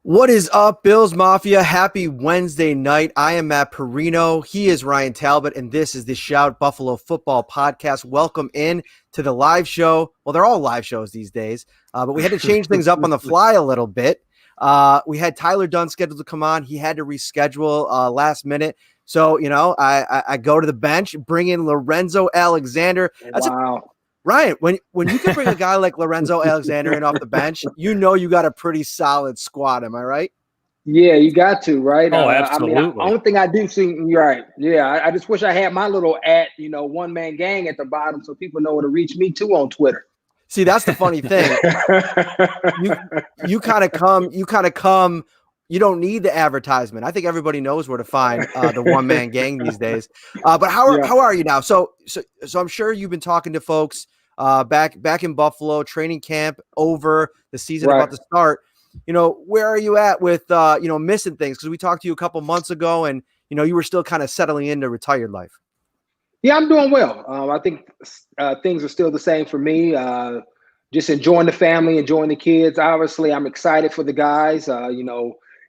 What is up, Bills Mafia? Happy Wednesday night. I am Matt Parrino. He is Ryan Talbot, and this is the Shout Buffalo Football Podcast. Welcome in to the live show. Well, they're all live shows these days, but we had to change things up on the fly a little bit. We had Tyler Dunn scheduled to come on. He had to reschedule last minute. So, I go to the bench, bring in Lorenzo Alexander. Wow. Ryan, when you can bring a guy like Lorenzo Alexander in off the bench, you know you got a pretty solid squad. Am I right? Yeah, you got to, right? Oh, absolutely. Only thing I do see, you're right. Yeah, I just wish I had my little one-man gang at the bottom so people know where to reach me too on Twitter. See, that's the funny thing. you kind of come. You don't need the advertisement. I think everybody knows where to find the one-man gang these days. But how are you now? So I'm sure you've been talking to folks back in Buffalo, training camp over, the season about to start. Where are you at with missing things? Because we talked to you a couple months ago, and you were still kind of settling into retired life. Yeah, I'm doing well. I think things are still the same for me. Just enjoying the family, enjoying the kids. Obviously, I'm excited for the guys.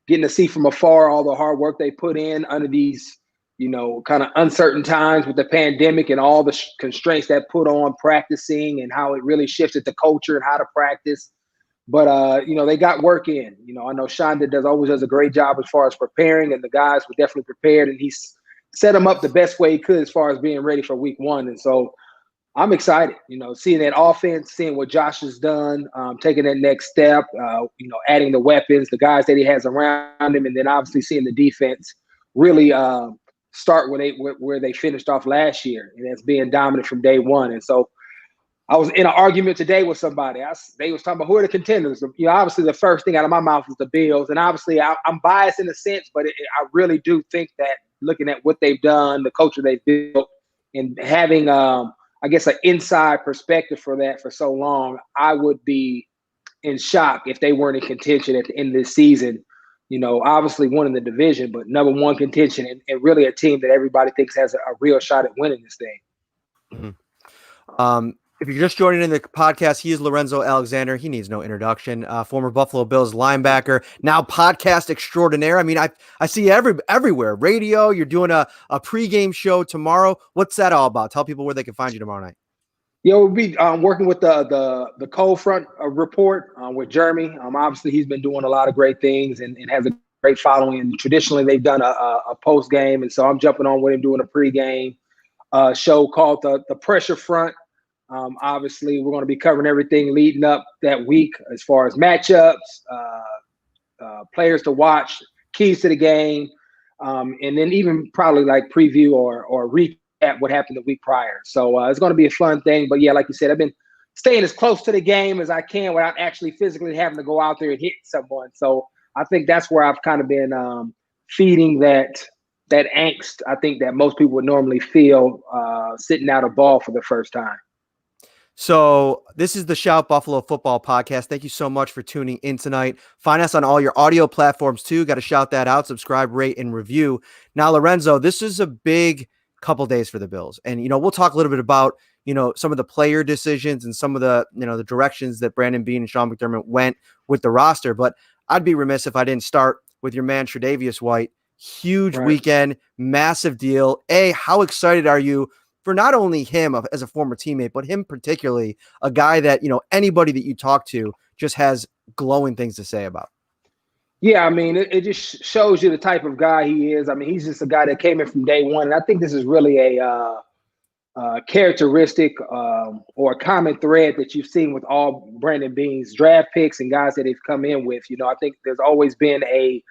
Getting to see from afar all the hard work they put in under these, kind of uncertain times with the pandemic and all the constraints that put on practicing and how it really shifted the culture and how to practice. But, they got work in. I know Shonda always does a great job as far as preparing, and the guys were definitely prepared, and he's set them up the best way he could as far as being ready for week one. And so I'm excited, seeing that offense, seeing what Josh has done, taking that next step, adding the weapons, the guys that he has around him, and then obviously seeing the defense really start where they finished off last year, and that's being dominant from day one. And so I was in an argument today with somebody. They was talking about who are the contenders. Obviously the first thing out of my mouth was the Bills, and obviously I'm biased in a sense, but I really do think that looking at what they've done, the culture they've built, and having I guess an inside perspective for that for so long, I would be in shock if they weren't in contention at the end of this season. Obviously winning the division, but number one contention and really a team that everybody thinks has a real shot at winning this thing. Mm-hmm. If you're just joining in the podcast, he is Lorenzo Alexander. He needs no introduction. Former Buffalo Bills linebacker, now podcast extraordinaire. I mean, I see everywhere. Radio, you're doing a pregame show tomorrow. What's that all about? Tell people where they can find you tomorrow night. Yeah, we'll be working with the Cold Front report with Jeremy. Obviously, he's been doing a lot of great things and has a great following. And traditionally, they've done a post game, and so I'm jumping on with him doing a pregame show called the Pressure Front. Obviously, we're going to be covering everything leading up that week as far as matchups, players to watch, keys to the game, and then even probably like preview or recap what happened the week prior. So it's going to be a fun thing. But yeah, like you said, I've been staying as close to the game as I can without actually physically having to go out there and hit someone. So I think that's where I've kind of been feeding that angst, I think, that most people would normally feel sitting out a ball for the first time. So this is the Shout Buffalo Football Podcast. Thank you so much for tuning in tonight. Find us on all your audio platforms too. Got to shout that out. Subscribe, rate, and review. Now, Lorenzo, this is a big couple days for the Bills. And, we'll talk a little bit about, some of the player decisions and some of the, the directions that Brandon Beane and Sean McDermott went with the roster. But I'd be remiss if I didn't start with your man, Tre'Davious White. Huge weekend, massive deal. How excited are you for not only him as a former teammate, but him particularly, a guy that, anybody that you talk to just has glowing things to say about? Yeah, I mean, it just shows you the type of guy he is. I mean, he's just a guy that came in from day one. And I think this is really a characteristic or a common thread that you've seen with all Brandon Beane's draft picks and guys that they've come in with. I think there's always been a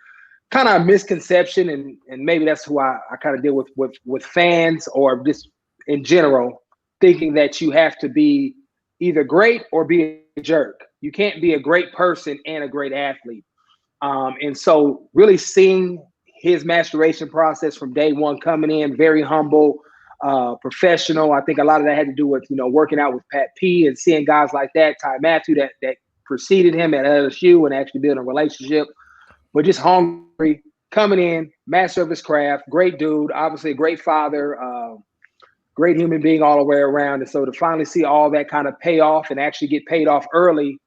kind of misconception, and maybe that's who I kind of deal with fans or just in general, thinking that you have to be either great or be a jerk. You can't be a great person and a great athlete. And so really seeing his maturation process from day one, coming in very humble, professional. I think a lot of that had to do with, working out with Pat P and seeing guys like that, Ty Matthew, that preceded him at LSU and actually building a relationship, but just hungry, coming in, master of his craft, great dude, obviously a great father, great human being all the way around. And so to finally see all that kind of pay off and actually get paid off early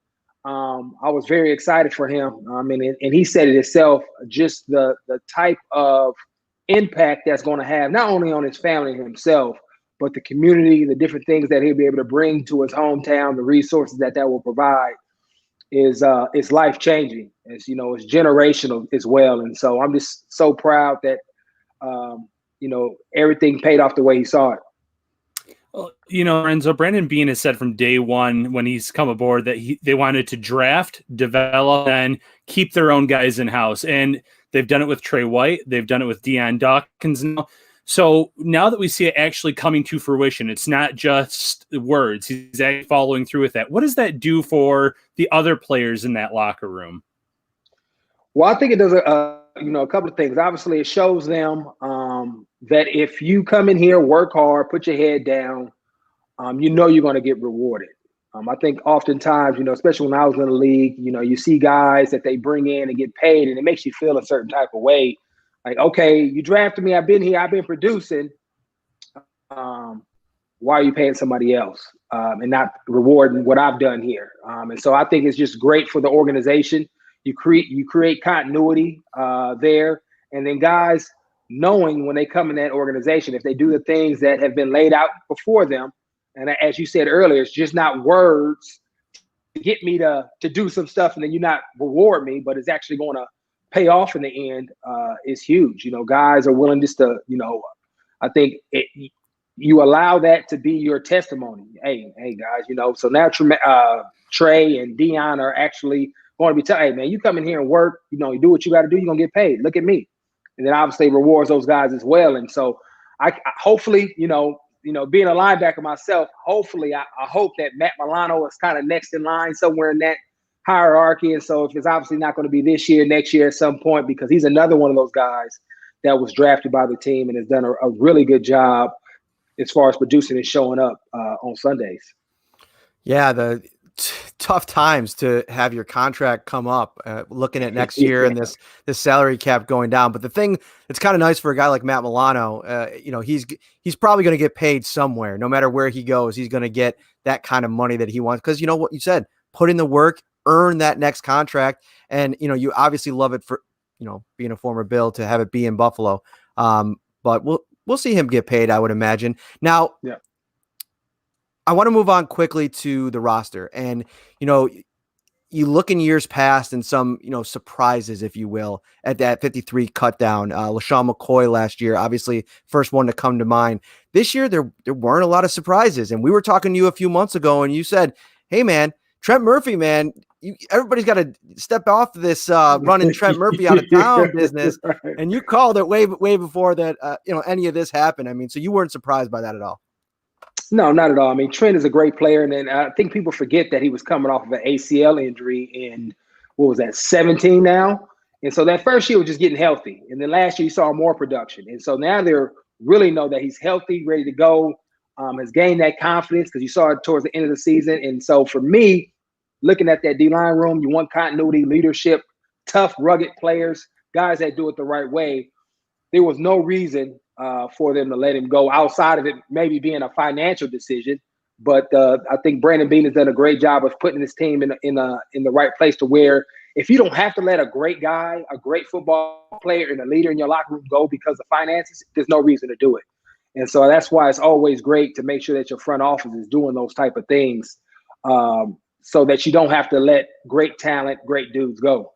I was very excited for him. And he said it himself, just the type of impact that's going to have not only on his family and himself, but the community, the different things that he'll be able to bring to his hometown, the resources that will provide is life changing. It's it's generational as well. And so I'm just so proud that everything paid off the way he saw it. Well, Lorenzo, Brandon Beane has said from day one when he's come aboard that they wanted to draft, develop, and keep their own guys in house. And they've done it with Trey White. They've done it with Deion Dawkins now. So now that we see it actually coming to fruition, it's not just words. He's actually following through with that. What does that do for the other players in that locker room? Well, I think it does a couple of things. Obviously, it shows them that if you come in here, work hard, put your head down, you're going to get rewarded. I think oftentimes, especially when I was in the league, you see guys that they bring in and get paid, and it makes you feel a certain type of way. Like, okay, you drafted me, I've been here, I've been producing. Why are you paying somebody else and not rewarding what I've done here? And so I think it's just great for the organization. You create continuity there, and then guys knowing when they come in that organization, if they do the things that have been laid out before them, and as you said earlier, it's just not words to get me to do some stuff and then you not reward me, but it's actually going to pay off in the end, is huge. Guys are willing just to, I think you allow that to be your testimony. Hey guys, so now Trey and Deion are actually going to be telling, hey man, you come in here and work, you do what you got to do, you're going to get paid. Look at me. And then obviously rewards those guys as well. And so I hopefully, being a linebacker myself, hopefully I hope that Matt Milano is kind of next in line somewhere in that hierarchy. And so if it's obviously not going to be this year, next year at some point, because he's another one of those guys that was drafted by the team and has done a really good job as far as producing and showing up on Sundays. Yeah, the tough times to have your contract come up, looking at next year and this salary cap going down. But the thing that's kind of nice for a guy like Matt Milano, he's probably going to get paid somewhere. No matter where he goes, he's going to get that kind of money that he wants. Because you know what you said, put in the work, earn that next contract. And, you obviously love it for, being a former Bill to have it be in Buffalo. But we'll see him get paid, I would imagine. Now, yeah. I want to move on quickly to the roster. And, you look in years past and some, surprises, if you will, at that 53 cut down. Lashawn McCoy last year, obviously first one to come to mind. This year, there weren't a lot of surprises. And we were talking to you a few months ago and you said, hey, man, Trent Murphy, man, everybody's got to step off this running Trent Murphy out of town business. Right. And you called it way before that, any of this happened. I mean, so you weren't surprised by that at all. No, not at all. I mean, Trent is a great player. And then I think people forget that he was coming off of an ACL injury in, 17 now? And so that first year was just getting healthy. And then last year you saw more production. And so now they're really know that he's healthy, ready to go, has gained that confidence because you saw it towards the end of the season. And so for me, looking at that D-line room, you want continuity, leadership, tough, rugged players, guys that do it the right way. There was no reason for them to let him go outside of it maybe being a financial decision. But I think Brandon Beane has done a great job of putting his team in the right place to where if you don't have to let a great guy, a great football player and a leader in your locker room go because of finances, there's no reason to do it. And so that's why it's always great to make sure that your front office is doing those type of things so that you don't have to let great talent, great dudes go.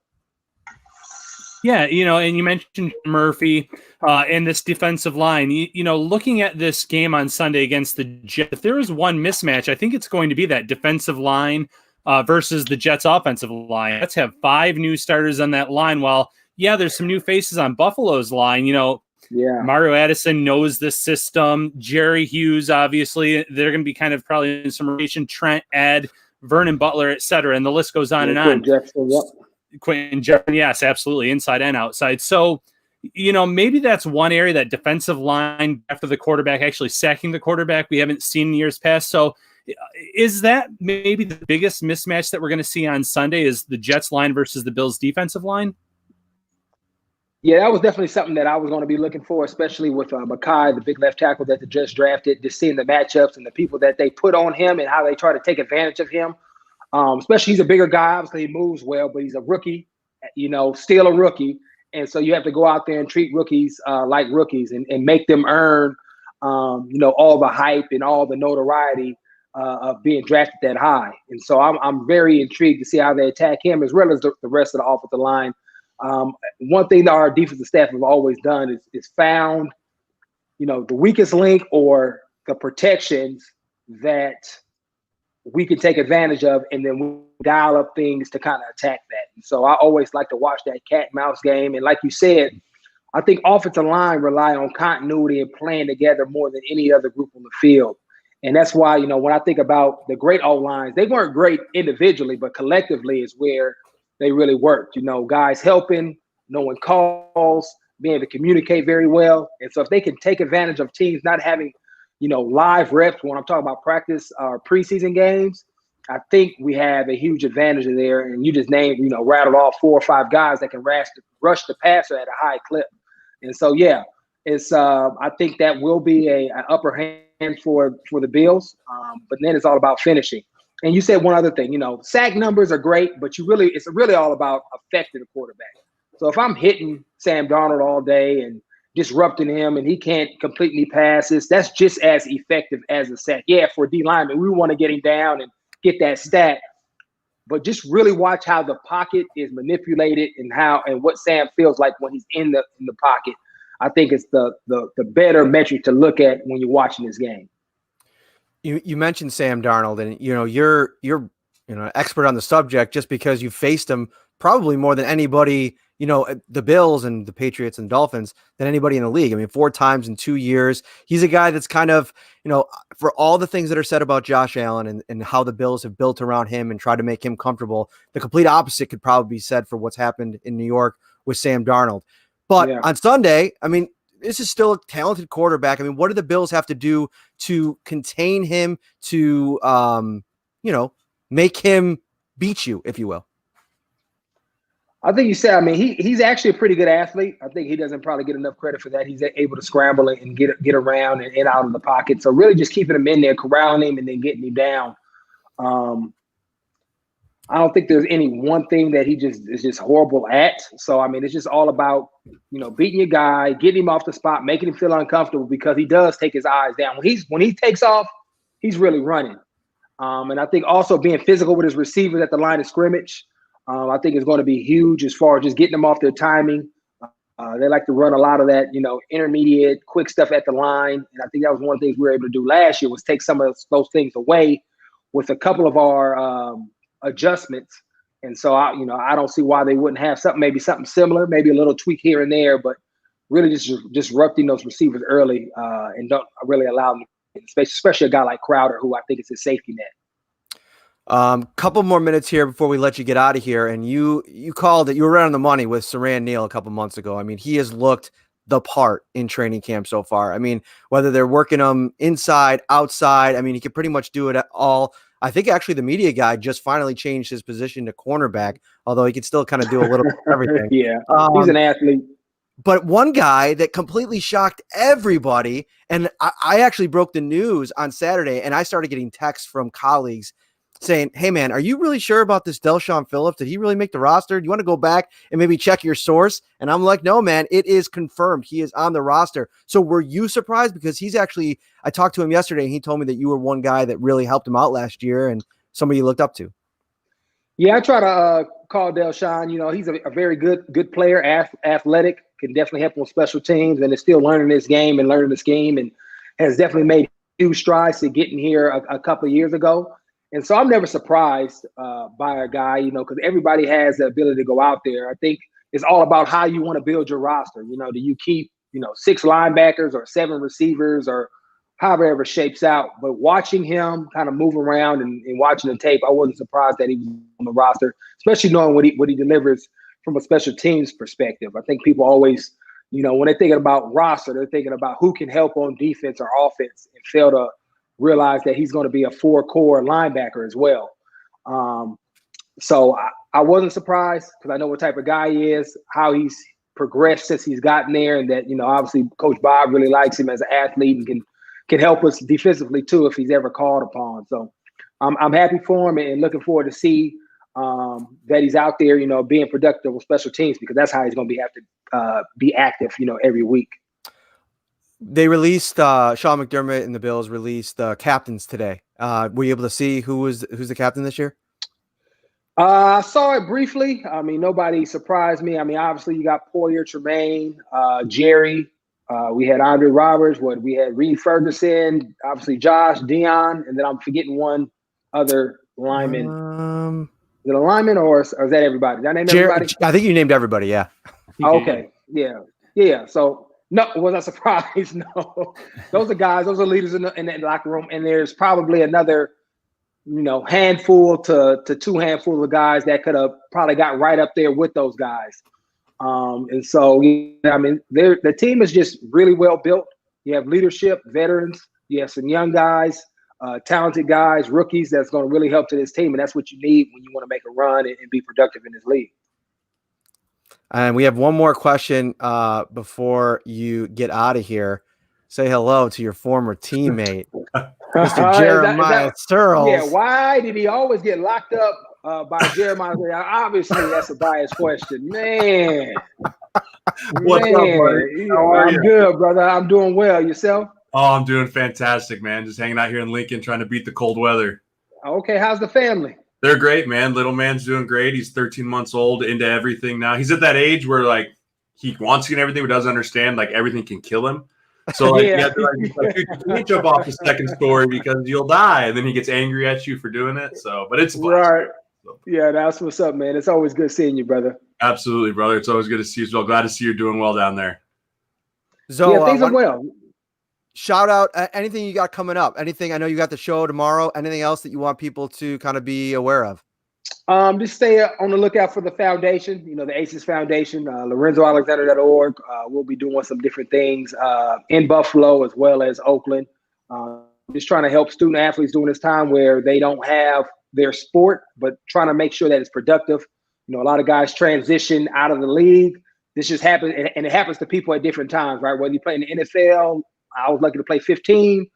Yeah, and you mentioned Murphy and this defensive line. Looking at this game on Sunday against the Jets, if there is one mismatch, I think it's going to be that defensive line versus the Jets' offensive line. Let's have 5 new starters on that line. While, there's some new faces on Buffalo's line. Mario Addison knows this system. Jerry Hughes, obviously, they're going to be kind of probably in some rotation. Trent, Ed, Vernon Butler, et cetera, and the list goes on and on. Jackson, yep. Quentin Jefferson, yes, absolutely, inside and outside. So, maybe that's one area, that defensive line after the quarterback, actually sacking the quarterback, we haven't seen in years past. So is that maybe the biggest mismatch that we're going to see on Sunday, is the Jets line versus the Bills defensive line? Yeah, that was definitely something that I was going to be looking for, especially with Mekhi, the big left tackle that the Jets drafted, just seeing the matchups and the people that they put on him and how they try to take advantage of him. Especially he's a bigger guy. Obviously, he moves well, but he's a rookie, still a rookie. And so you have to go out there and treat rookies like rookies and make them earn, all the hype and all the notoriety of being drafted that high. And so I'm very intrigued to see how they attack him as well as the rest of the offensive line. One thing that our defensive staff have always done is found, the weakest link or the protections that we can take advantage of, and then we dial up things to kind of attack that. And so I always like to watch that cat mouse game. And like you said, I think offensive line rely on continuity and playing together more than any other group on the field. And that's why, when I think about the great O-lines, they weren't great individually, but collectively is where they really worked. Guys helping, knowing calls, being able to communicate very well. And so if they can take advantage of teams not having, live reps, when I'm talking about practice or preseason games, I think we have a huge advantage there. And you just named, rattled off 4 or 5 guys that can rush the passer at a high clip. And so, yeah, it's I think that will be an upper hand for the Bills. But then it's all about finishing. And you said one other thing, sack numbers are great, but it's really all about affecting the quarterback. So if I'm hitting Sam Darnold all day and disrupting him and he can't complete any passes, that's just as effective as a sack. Yeah, for D lineman, we want to get him down and get that stat, but just really watch how the pocket is manipulated and what Sam feels like when he's in the pocket. I think it's the better metric to look at when you're watching this game. You mentioned Sam Darnold, and you're an expert on the subject just because you faced him probably more than anybody, the Bills and the Patriots and Dolphins, than anybody in the league. I mean, 4 times in 2 years. He's a guy that's kind of, for all the things that are said about Josh Allen and how the Bills have built around him and tried to make him comfortable, the complete opposite could probably be said for what's happened in New York with Sam Darnold. But on Sunday, I mean, this is still a talented quarterback. I mean, what do the Bills have to do to contain him, to, make him beat you, if you will? I think you said, I mean, he's actually a pretty good athlete. I think he doesn't probably get enough credit for that. He's able to scramble and get around and out of the pocket. So really just keeping him in there, corralling him, and then getting him down. I don't think there's any one thing that he is just horrible at. So, I mean, it's just all about, beating your guy, getting him off the spot, making him feel uncomfortable, because he does take his eyes down. When he takes off, he's really running. And I think also being physical with his receivers at the line of scrimmage, I think is going to be huge as far as just getting them off their timing. They like to run a lot of that, intermediate, quick stuff at the line. And I think that was one of the things we were able to do last year, was take some of those things away with a couple of our adjustments. And so, I don't see why they wouldn't have maybe something similar, maybe a little tweak here and there, but really just disrupting those receivers early and don't really allow them, especially a guy like Crowder, who I think is his safety net. Couple more minutes here before we let you get out of here. And you called it, you were right on the money with Siran Neal a couple months ago. I mean, he has looked the part in training camp so far. I mean, whether they're working him inside, outside, I mean, he can pretty much do it all. I think actually the media guy just finally changed his position to cornerback, although he can still kind of do a little bit of everything. Yeah, he's an athlete. But one guy that completely shocked everybody, and I actually broke the news on Saturday, and I started getting texts from colleagues saying, hey, man, are you really sure about this Lashawn Phillips? Did he really make the roster? Do you want to go back and maybe check your source? And I'm like, no, man, it is confirmed. He is on the roster. So were you surprised? Because I talked to him yesterday, and he told me that you were one guy that really helped him out last year and somebody you looked up to. Yeah, I try to call Lashawn. He's a very good player, athletic, can definitely help on special teams, and is still learning this game and learning the scheme, and has definitely made huge strides to getting here a couple of years ago. And so I'm never surprised by a guy, because everybody has the ability to go out there. I think it's all about how you want to build your roster. Do you keep, 6 linebackers or 7 receivers or however it shapes out? But watching him kind of move around and watching the tape, I wasn't surprised that he was on the roster, especially knowing what he delivers from a special teams perspective. I think people always, when they're thinking about roster, they're thinking about who can help on defense or offense, and fail to realize that he's going to be a 4-core linebacker as well. So I wasn't surprised, because I know what type of guy he is, how he's progressed since he's gotten there, and that, obviously Coach Bob really likes him as an athlete and can help us defensively too if he's ever called upon. So I'm happy for him and looking forward to see that he's out there, being productive with special teams, because that's how he's going to have to be active, every week. They released Sean McDermott and the Bills released captains today. Were you able to see who's the captain this year? I saw it briefly. I mean, nobody surprised me. I mean, obviously you got Poyer, Tremaine, Jerry. We had Andre Roberts. We had Reed Ferguson, obviously Josh, Dion, and then I'm forgetting one other lineman. Is it a lineman or is that everybody? Did I name everybody? I think you named everybody, yeah. Okay, yeah. So, no, was I surprised? No. Those are leaders in the locker room, and there's probably another handful to two handfuls of guys that could have probably got right up there with those guys. And so, I mean, the team is just really well built. You have leadership, veterans, you have some young guys, talented guys, rookies that's going to really help to this team. And that's what you need when you want to make a run and be productive in this league. And we have one more question before you get out of here. Say hello to your former teammate, Mr. Jeremiah Sirles. Yeah, why did he always get locked up by Jeremiah? Obviously, that's a biased question. Man. What's up, buddy? How are you? I'm good, brother. I'm doing well. Yourself? Oh, I'm doing fantastic, man. Just hanging out here in Lincoln trying to beat the cold weather. Okay, how's the family? They're great, man. Little man's doing great. He's 13 months old, into everything now. He's at that age where, like, he wants to get everything but doesn't understand, like, everything can kill him. So, like, Yeah. you can't jump off the second story because you'll die. And then he gets angry at you for doing it. So, but it's right. Yeah, that's what's up, man. It's always good seeing you, brother. Absolutely, brother. It's always good to see you as well. Glad to see you're doing well down there. So, yeah, things are well. Shout out anything you got coming up. Anything, I know you got the show tomorrow. Anything else that you want people to kind of be aware of? Just stay on the lookout for the foundation, the ACES Foundation, LorenzoAlexander.org. We'll be doing some different things in Buffalo as well as Oakland. Just trying to help student athletes during this time where they don't have their sport, but trying to make sure that it's productive. A lot of guys transition out of the league. This just happens, and it happens to people at different times, right? Whether you play in the NFL, I was lucky to play 15.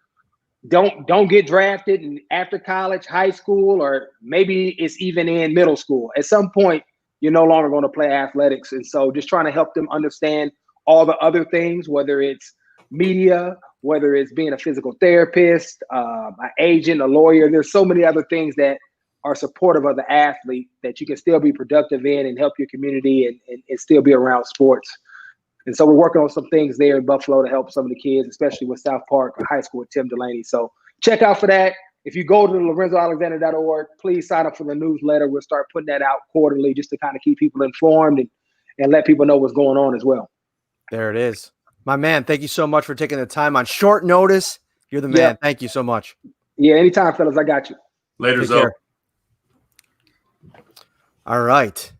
Don't get drafted after college, high school, or maybe it's even in middle school. At some point, you're no longer going to play athletics. And so just trying to help them understand all the other things, whether it's media, whether it's being a physical therapist, an agent, a lawyer. There's so many other things that are supportive of the athlete that you can still be productive in and help your community and still be around sports. And so we're working on some things there in Buffalo to help some of the kids, especially with South Park High School with Tim Delaney. So check out for that. If you go to LorenzoAlexander.org, please sign up for the newsletter. We'll start putting that out quarterly just to kind of keep people informed and let people know what's going on as well. There it is. My man, thank you so much for taking the time on short notice. You're the man. Yeah. Thank you so much. Yeah, anytime, fellas. I got you. Later, Zoe. All right.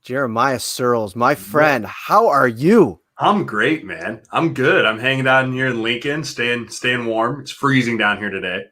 Jeremiah Sirles, my friend, how are you? I'm great, man. I'm good. I'm hanging out in here in Lincoln, staying warm. It's freezing down here today.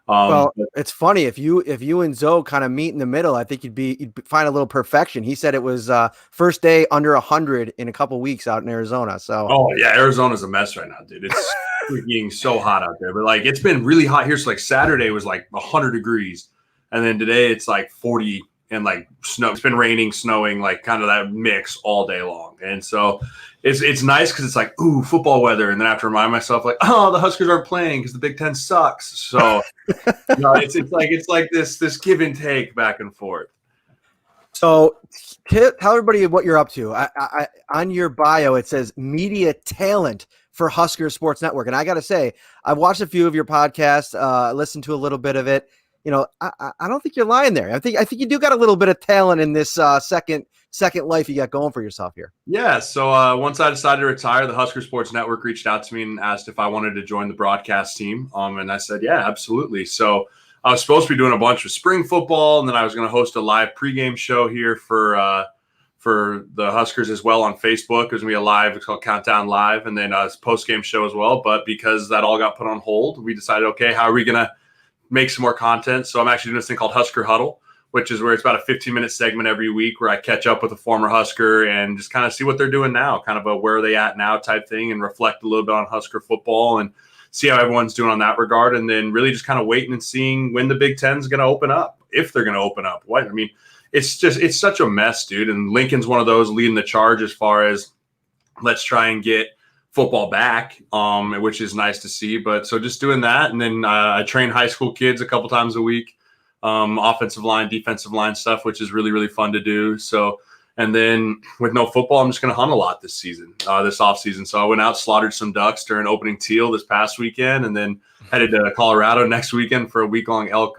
Well, it's funny if you and Zoe kind of meet in the middle. I think you'd find a little perfection. He said it was first day under 100 in a couple weeks out in Arizona. So, oh yeah, Arizona's a mess right now, dude. It's freaking so hot out there. But like, it's been really hot here. So like Saturday was like 100 degrees, and then today it's like 40. And like snow, it's been raining, snowing, like kind of that mix all day long. And so it's nice because it's like, ooh, football weather. And then I have to remind myself, like, oh, the Huskers aren't playing because the Big Ten sucks. So it's like this give and take back and forth. So tell everybody what you're up to. I on your bio it says media talent for Husker Sports Network, and I got to say, I've watched a few of your podcasts, listened to a little bit of it. I don't think you're lying there. I think you do got a little bit of talent in this second life you got going for yourself here. Yeah. So once I decided to retire, the Husker Sports Network reached out to me and asked if I wanted to join the broadcast team. And I said, yeah, absolutely. So I was supposed to be doing a bunch of spring football, and then I was going to host a live pregame show here for the Huskers as well on Facebook. There's going to be a live, it's called Countdown Live, and then a postgame show as well. But because that all got put on hold, we decided, okay, how are we going to make some more content? So I'm actually doing this thing called Husker Huddle, which is where it's about a 15-minute segment every week where I catch up with a former Husker and just kind of see what they're doing now, kind of a where are they at now type thing, and reflect a little bit on Husker football and see how everyone's doing on that regard, and then really just kind of waiting and seeing when the Big Ten is going to open up, if they're going to open up. It's such a mess, dude. And Lincoln's one of those leading the charge as far as let's try and get football back, which is nice to see. But so just doing that, and then I train high school kids a couple times a week, offensive line, defensive line stuff, which is really, really fun to do. So, and then with no football, I'm just going to hunt a lot this season, this off season. So I went out, slaughtered some ducks during opening teal this past weekend, and then headed to Colorado next weekend for a week-long elk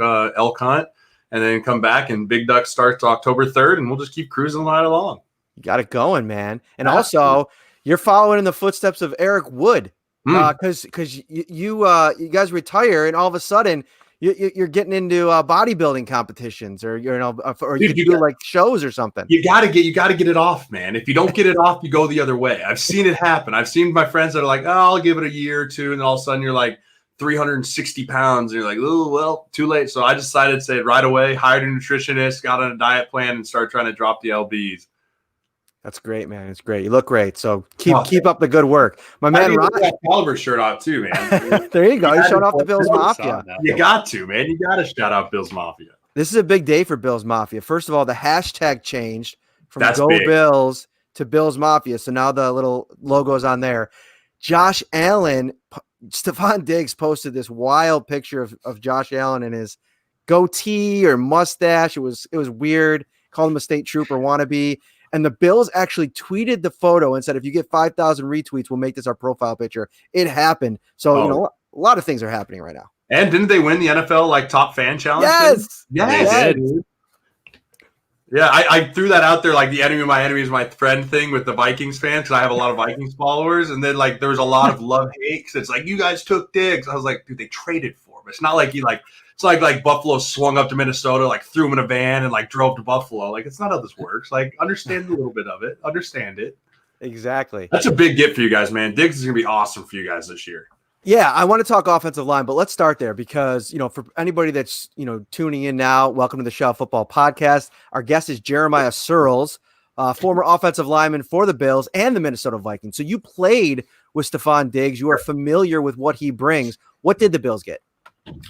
hunt, and then come back, and Big Duck starts October 3rd, and we'll just keep cruising right along. You got it going, man. And also, you're following in the footsteps of Eric Wood, because you guys retire, and all of a sudden you're getting into bodybuilding competitions, or you could do like shows or something. You gotta get it off, man. If you don't get it off, you go the other way. I've seen it happen. I've seen my friends that are like, oh, I'll give it a year or two, and all of a sudden you're like 360 pounds, and you're like, oh, well, too late. So I decided to say right away, hired a nutritionist, got on a diet plan, and started trying to drop the LBs. That's great, man. It's great. You look great. So keep up the good work. My man, Ron. That Caliber shirt off too, man. There you go. You're showing off the Bills Mafia. You got to, man. You got to shout out Bills Mafia. This is a big day for Bills Mafia. First of all, the hashtag changed from Go big. Bills to Bills Mafia. So now the little logo's on there. Josh Allen, Stefon Diggs posted this wild picture of Josh Allen and his goatee or mustache. It was weird. Called him a state trooper wannabe. And the Bills actually tweeted the photo and said, if you get 5,000 retweets, we'll make this our profile picture. It happened. So, a lot of things are happening right now. And didn't they win the NFL top fan challenge? Yes. They did. Yeah, I threw that out there, like the enemy of my enemy is my friend thing with the Vikings fans, because I have a lot of Vikings followers. And then there was a lot of love-hate, because it's like, you guys took Diggs. I was like, dude, they traded for him. It's not like it's like Buffalo swung up to Minnesota, threw him in a van and drove to Buffalo. It's not how this works. Understand a little bit of it. Understand it. Exactly. That's a big get for you guys, man. Diggs is going to be awesome for you guys this year. Yeah, I want to talk offensive line, but let's start there because, for anybody that's, tuning in now, welcome to the Shout Football Podcast. Our guest is Jeremiah Sirles, former offensive lineman for the Bills and the Minnesota Vikings. So you played with Stefon Diggs. You are familiar with what he brings. What did the Bills get?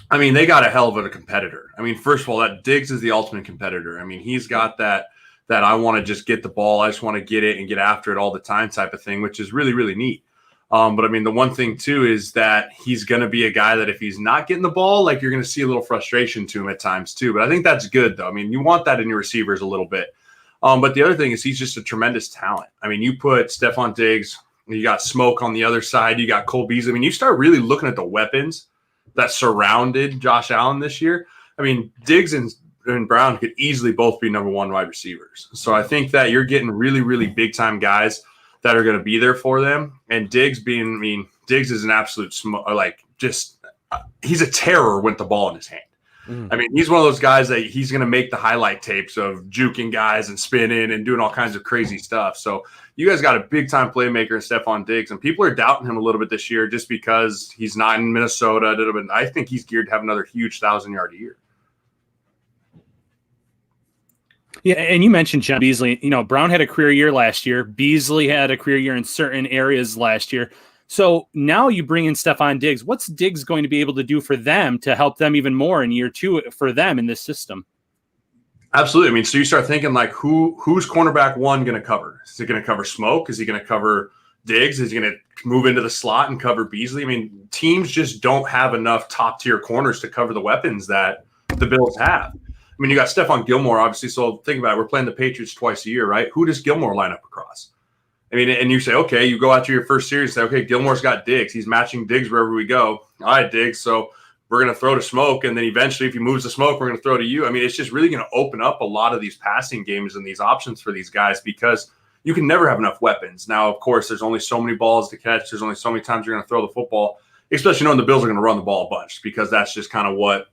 I mean, they got a hell of a competitor. I mean, first of all, that Diggs is the ultimate competitor. I mean, he's got that I want to just get the ball. I just want to get it and get after it all the time type of thing, which is really, really neat. But I mean, the one thing too is that he's going to be a guy that if he's not getting the ball, you're going to see a little frustration to him at times too. But I think that's good though. I mean, you want that in your receivers a little bit. But the other thing is he's just a tremendous talent. I mean, you put Stefon Diggs, you got Smoke on the other side, you got Cole Beasley. I mean, you start really looking at the weapons that surrounded Josh Allen this year. I mean, Diggs and Brown could easily both be number one wide receivers. So I think that you're getting really, really big time guys that are going to be there for them. And Diggs Diggs is an absolute he's a terror with the ball in his hand. I mean, he's one of those guys that he's going to make the highlight tapes of juking guys and spinning and doing all kinds of crazy stuff. So you guys got a big-time playmaker in Stefon Diggs, and people are doubting him a little bit this year just because he's not in Minnesota. I think he's geared to have another huge 1,000-yard year. Yeah, and you mentioned John Beasley. Brown had a career year last year. Beasley had a career year in certain areas last year. So now you bring in Stefon Diggs. What's Diggs going to be able to do for them to help them even more in year two for them in this system? Absolutely. I mean, so you start thinking who's cornerback one going to cover? Is he going to cover Smoke? Is he going to cover Diggs? Is he going to move into the slot and cover Beasley? I mean, teams just don't have enough top tier corners to cover the weapons that the Bills have. I mean, you got Stephon Gilmore, obviously. So think about it. We're playing the Patriots twice a year, right? Who does Gilmore line up across? I mean, and you say, okay, you go after your first series, say, okay, Gilmore's got Diggs. He's matching Diggs wherever we go. All right, Diggs. So we're going to throw to Smoke. And then eventually, if he moves to Smoke, we're going to throw to you. I mean, it's just really going to open up a lot of these passing games and these options for these guys because you can never have enough weapons. Now, of course, there's only so many balls to catch. There's only so many times you're going to throw the football, especially knowing the Bills are going to run the ball a bunch because that's just kind of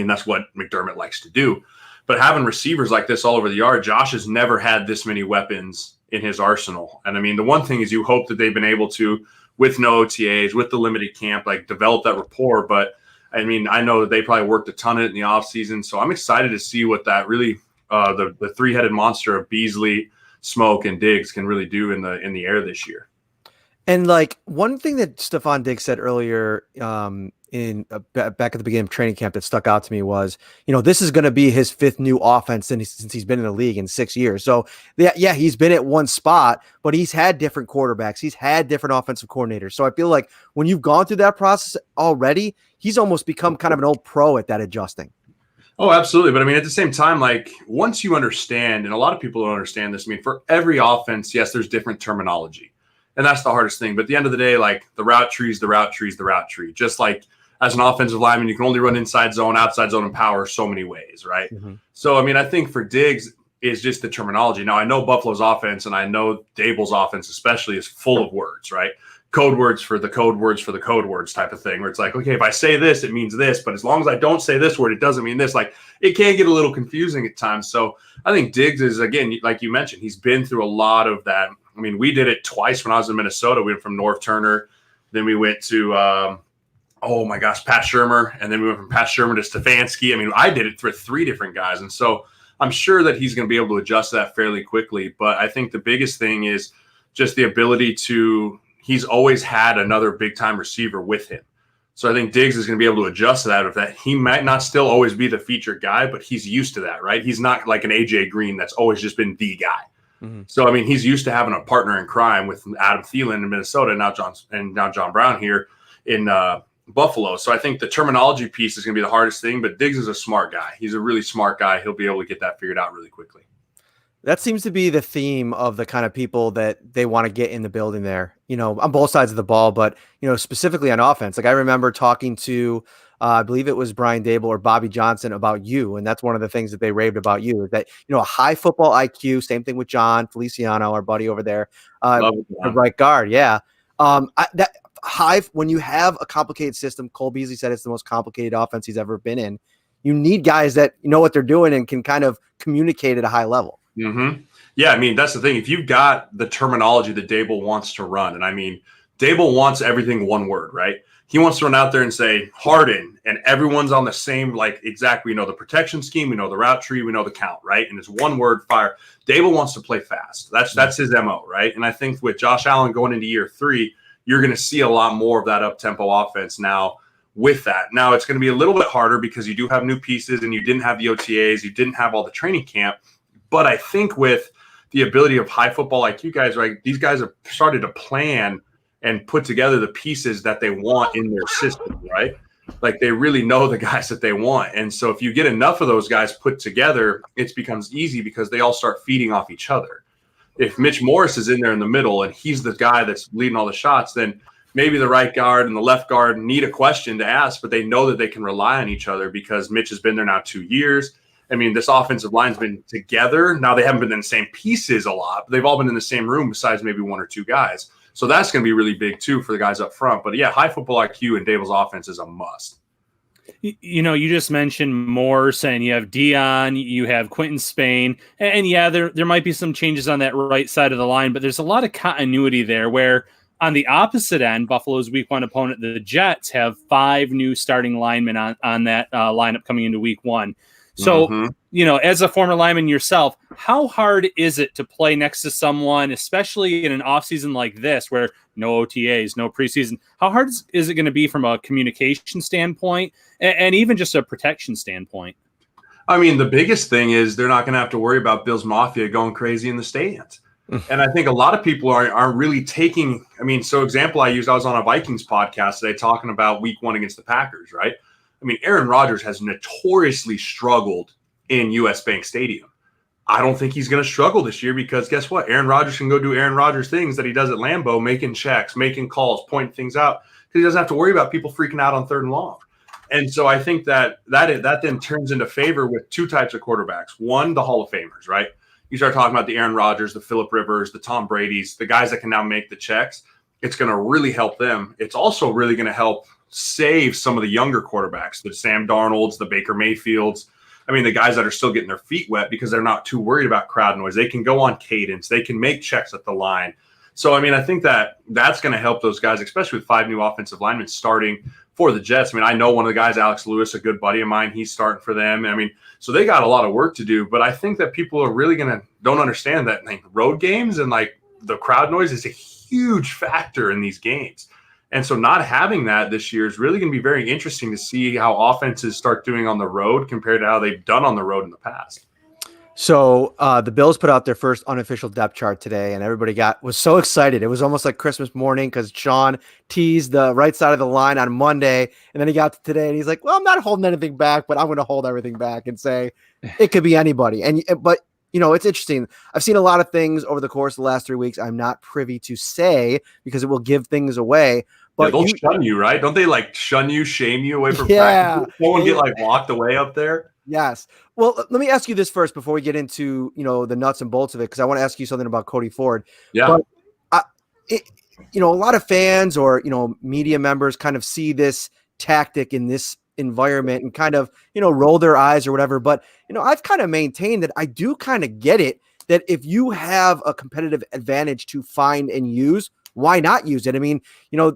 that's what McDermott likes to do. But having receivers like this all over the yard, Josh has never had this many weapons in his arsenal. And I mean, the one thing is you hope that they've been able to, with no OTAs, with the limited camp, develop that rapport. But I mean, I know that they probably worked a ton of it in the offseason. So I'm excited to see what that really, the three-headed monster of Beasley, Smoke, and Diggs can really do in the air this year. And like one thing that Stefon Diggs said earlier in back at the beginning of training camp that stuck out to me was, this is going to be his 5th new offense since he's been in the league in 6 years. So yeah, he's been at one spot, but he's had different quarterbacks. He's had different offensive coordinators. So I feel like when you've gone through that process already, he's almost become kind of an old pro at that adjusting. Oh, absolutely. But I mean, at the same time, like once you understand, and a lot of people don't understand this, I mean, for every offense, yes, there's different terminology. And that's the hardest thing. But at the end of the day, like the route tree is the route tree is the route tree. Just like as an offensive lineman, you can only run inside zone, outside zone, and power so many ways, right? Mm-hmm. So, I mean, I think for Diggs is just the terminology. Now, I know Buffalo's offense and I know Dable's offense especially is full of words, right? Code words for the code words for the code words type of thing, where it's like, okay, if I say this, it means this. But as long as I don't say this word, it doesn't mean this. Like it can get a little confusing at times. So I think Diggs is, again, like you mentioned, he's been through a lot of that. I mean, we did it twice when I was in Minnesota. We went from North Turner, then we went to, Pat Shurmur, and then we went from Pat Shurmur to Stefanski. I mean, I did it for 3 different guys. And so I'm sure that he's going to be able to adjust to that fairly quickly. But I think the biggest thing is just the ability to – he's always had another big-time receiver with him. So I think Diggs is going to be able to adjust to that. With that, he might not still always be the featured guy, but he's used to that, right? He's not like an A.J. Green that's always just been the guy. Mm-hmm. So, I mean, he's used to having a partner in crime with Adam Thielen in Minnesota and now John Brown here in Buffalo. So I think the terminology piece is going to be the hardest thing, but Diggs is a smart guy. He's a really smart guy. He'll be able to get that figured out really quickly. That seems to be the theme of the kind of people that they want to get in the building there, on both sides of the ball, but, specifically on offense. Like I remember talking to, I believe it was Brian Dable or Bobby Johnson about you. And that's one of the things that they raved about you is that, a high football IQ, same thing with John Feliciano, our buddy over there, the right guard. Yeah. When you have a complicated system, Cole Beasley said it's the most complicated offense he's ever been in. You need guys that know what they're doing and can kind of communicate at a high level. Mm-hmm. Yeah, I mean, that's the thing. If you've got the terminology that Dable wants to run, and I mean, Dable wants everything one word, right? He wants to run out there and say harden, and everyone's on the same, like, exactly, we know the protection scheme, we know the route tree, we know the count, right? And it's one word, fire. Dable wants to play fast. That's his MO, right? And I think with Josh Allen going into year 3, you're going to see a lot more of that up-tempo offense now with that. Now, it's going to be a little bit harder because you do have new pieces, and you didn't have the OTAs, you didn't have all the training camp. But I think with the ability of high football IQ guys, right, these guys have started to plan and put together the pieces that they want in their system, right? Like they really know the guys that they want. And so if you get enough of those guys put together, it becomes easy because they all start feeding off each other. If Mitch Morris is in there in the middle and he's the guy that's leading all the shots, then maybe the right guard and the left guard need a question to ask, but they know that they can rely on each other because Mitch has been there now 2 years. I mean, this offensive line's been together. Now, they haven't been in the same pieces a lot, but they've all been in the same room besides maybe 1 or 2 guys. So that's going to be really big, too, for the guys up front. But, yeah, high football IQ in Dable's offense is a must. You just mentioned Morse, and you have Dion, you have Quentin Spain. And yeah, there might be some changes on that right side of the line, but there's a lot of continuity there where on the opposite end, Buffalo's week 1 opponent, the Jets, have 5 new starting linemen on that lineup coming into week 1. So, as a former lineman yourself, how hard is it to play next to someone, especially in an offseason like this where no OTAs, no preseason? How hard is it going to be from a communication standpoint and even just a protection standpoint? I mean, the biggest thing is they're not going to have to worry about Bills Mafia going crazy in the stands. And I think a lot of people aren't really taking – I mean, so example I used, I was on a Vikings podcast today talking about week 1 against the Packers, right? I mean, Aaron Rodgers has notoriously struggled in US Bank Stadium. I don't think he's going to struggle this year because guess what? Aaron Rodgers can go do Aaron Rodgers things that he does at Lambeau, making checks, making calls, pointing things out, because he doesn't have to worry about people freaking out on 3rd and long. And so I think that then turns into favor with 2 types of quarterbacks. One, the Hall of Famers, right? You start talking about the Aaron Rodgers, the Phillip Rivers, the Tom Bradys, the guys that can now make the checks. It's going to really help them. It's also really going to help save some of the younger quarterbacks, the Sam Darnolds, the Baker Mayfields. I mean, the guys that are still getting their feet wet because they're not too worried about crowd noise. They can go on cadence. They can make checks at the line. So, I mean, I think that's going to help those guys, especially with 5 new offensive linemen starting for the Jets. I mean, I know one of the guys, Alex Lewis, a good buddy of mine, he's starting for them. I mean, so they got a lot of work to do. But I think that people are really don't understand that road games and like the crowd noise is a huge factor in these games. And so not having that this year is really going to be very interesting to see how offenses start doing on the road compared to how they've done on the road in the past. So the Bills put out their first unofficial depth chart today, and everybody was so excited. It was almost like Christmas morning because Sean teased the right side of the line on Monday, and then he got to today, and he's like, well, I'm not holding anything back, but I'm going to hold everything back and say it could be anybody. But it's interesting. I've seen a lot of things over the course of the last 3 weeks. I'm not privy to say because it will give things away. But they'll shun you, right? Don't they shun you, shame you away from practice? Someone get locked away up there? Yes. Well, let me ask you this first before we get into, the nuts and bolts of it, because I want to ask you something about Cody Ford. Yeah. But, a lot of fans or, media members kind of see this tactic in this environment and kind of, roll their eyes or whatever. But, I've kind of maintained that I do kind of get it, that if you have a competitive advantage to find and use, why not use it? I mean,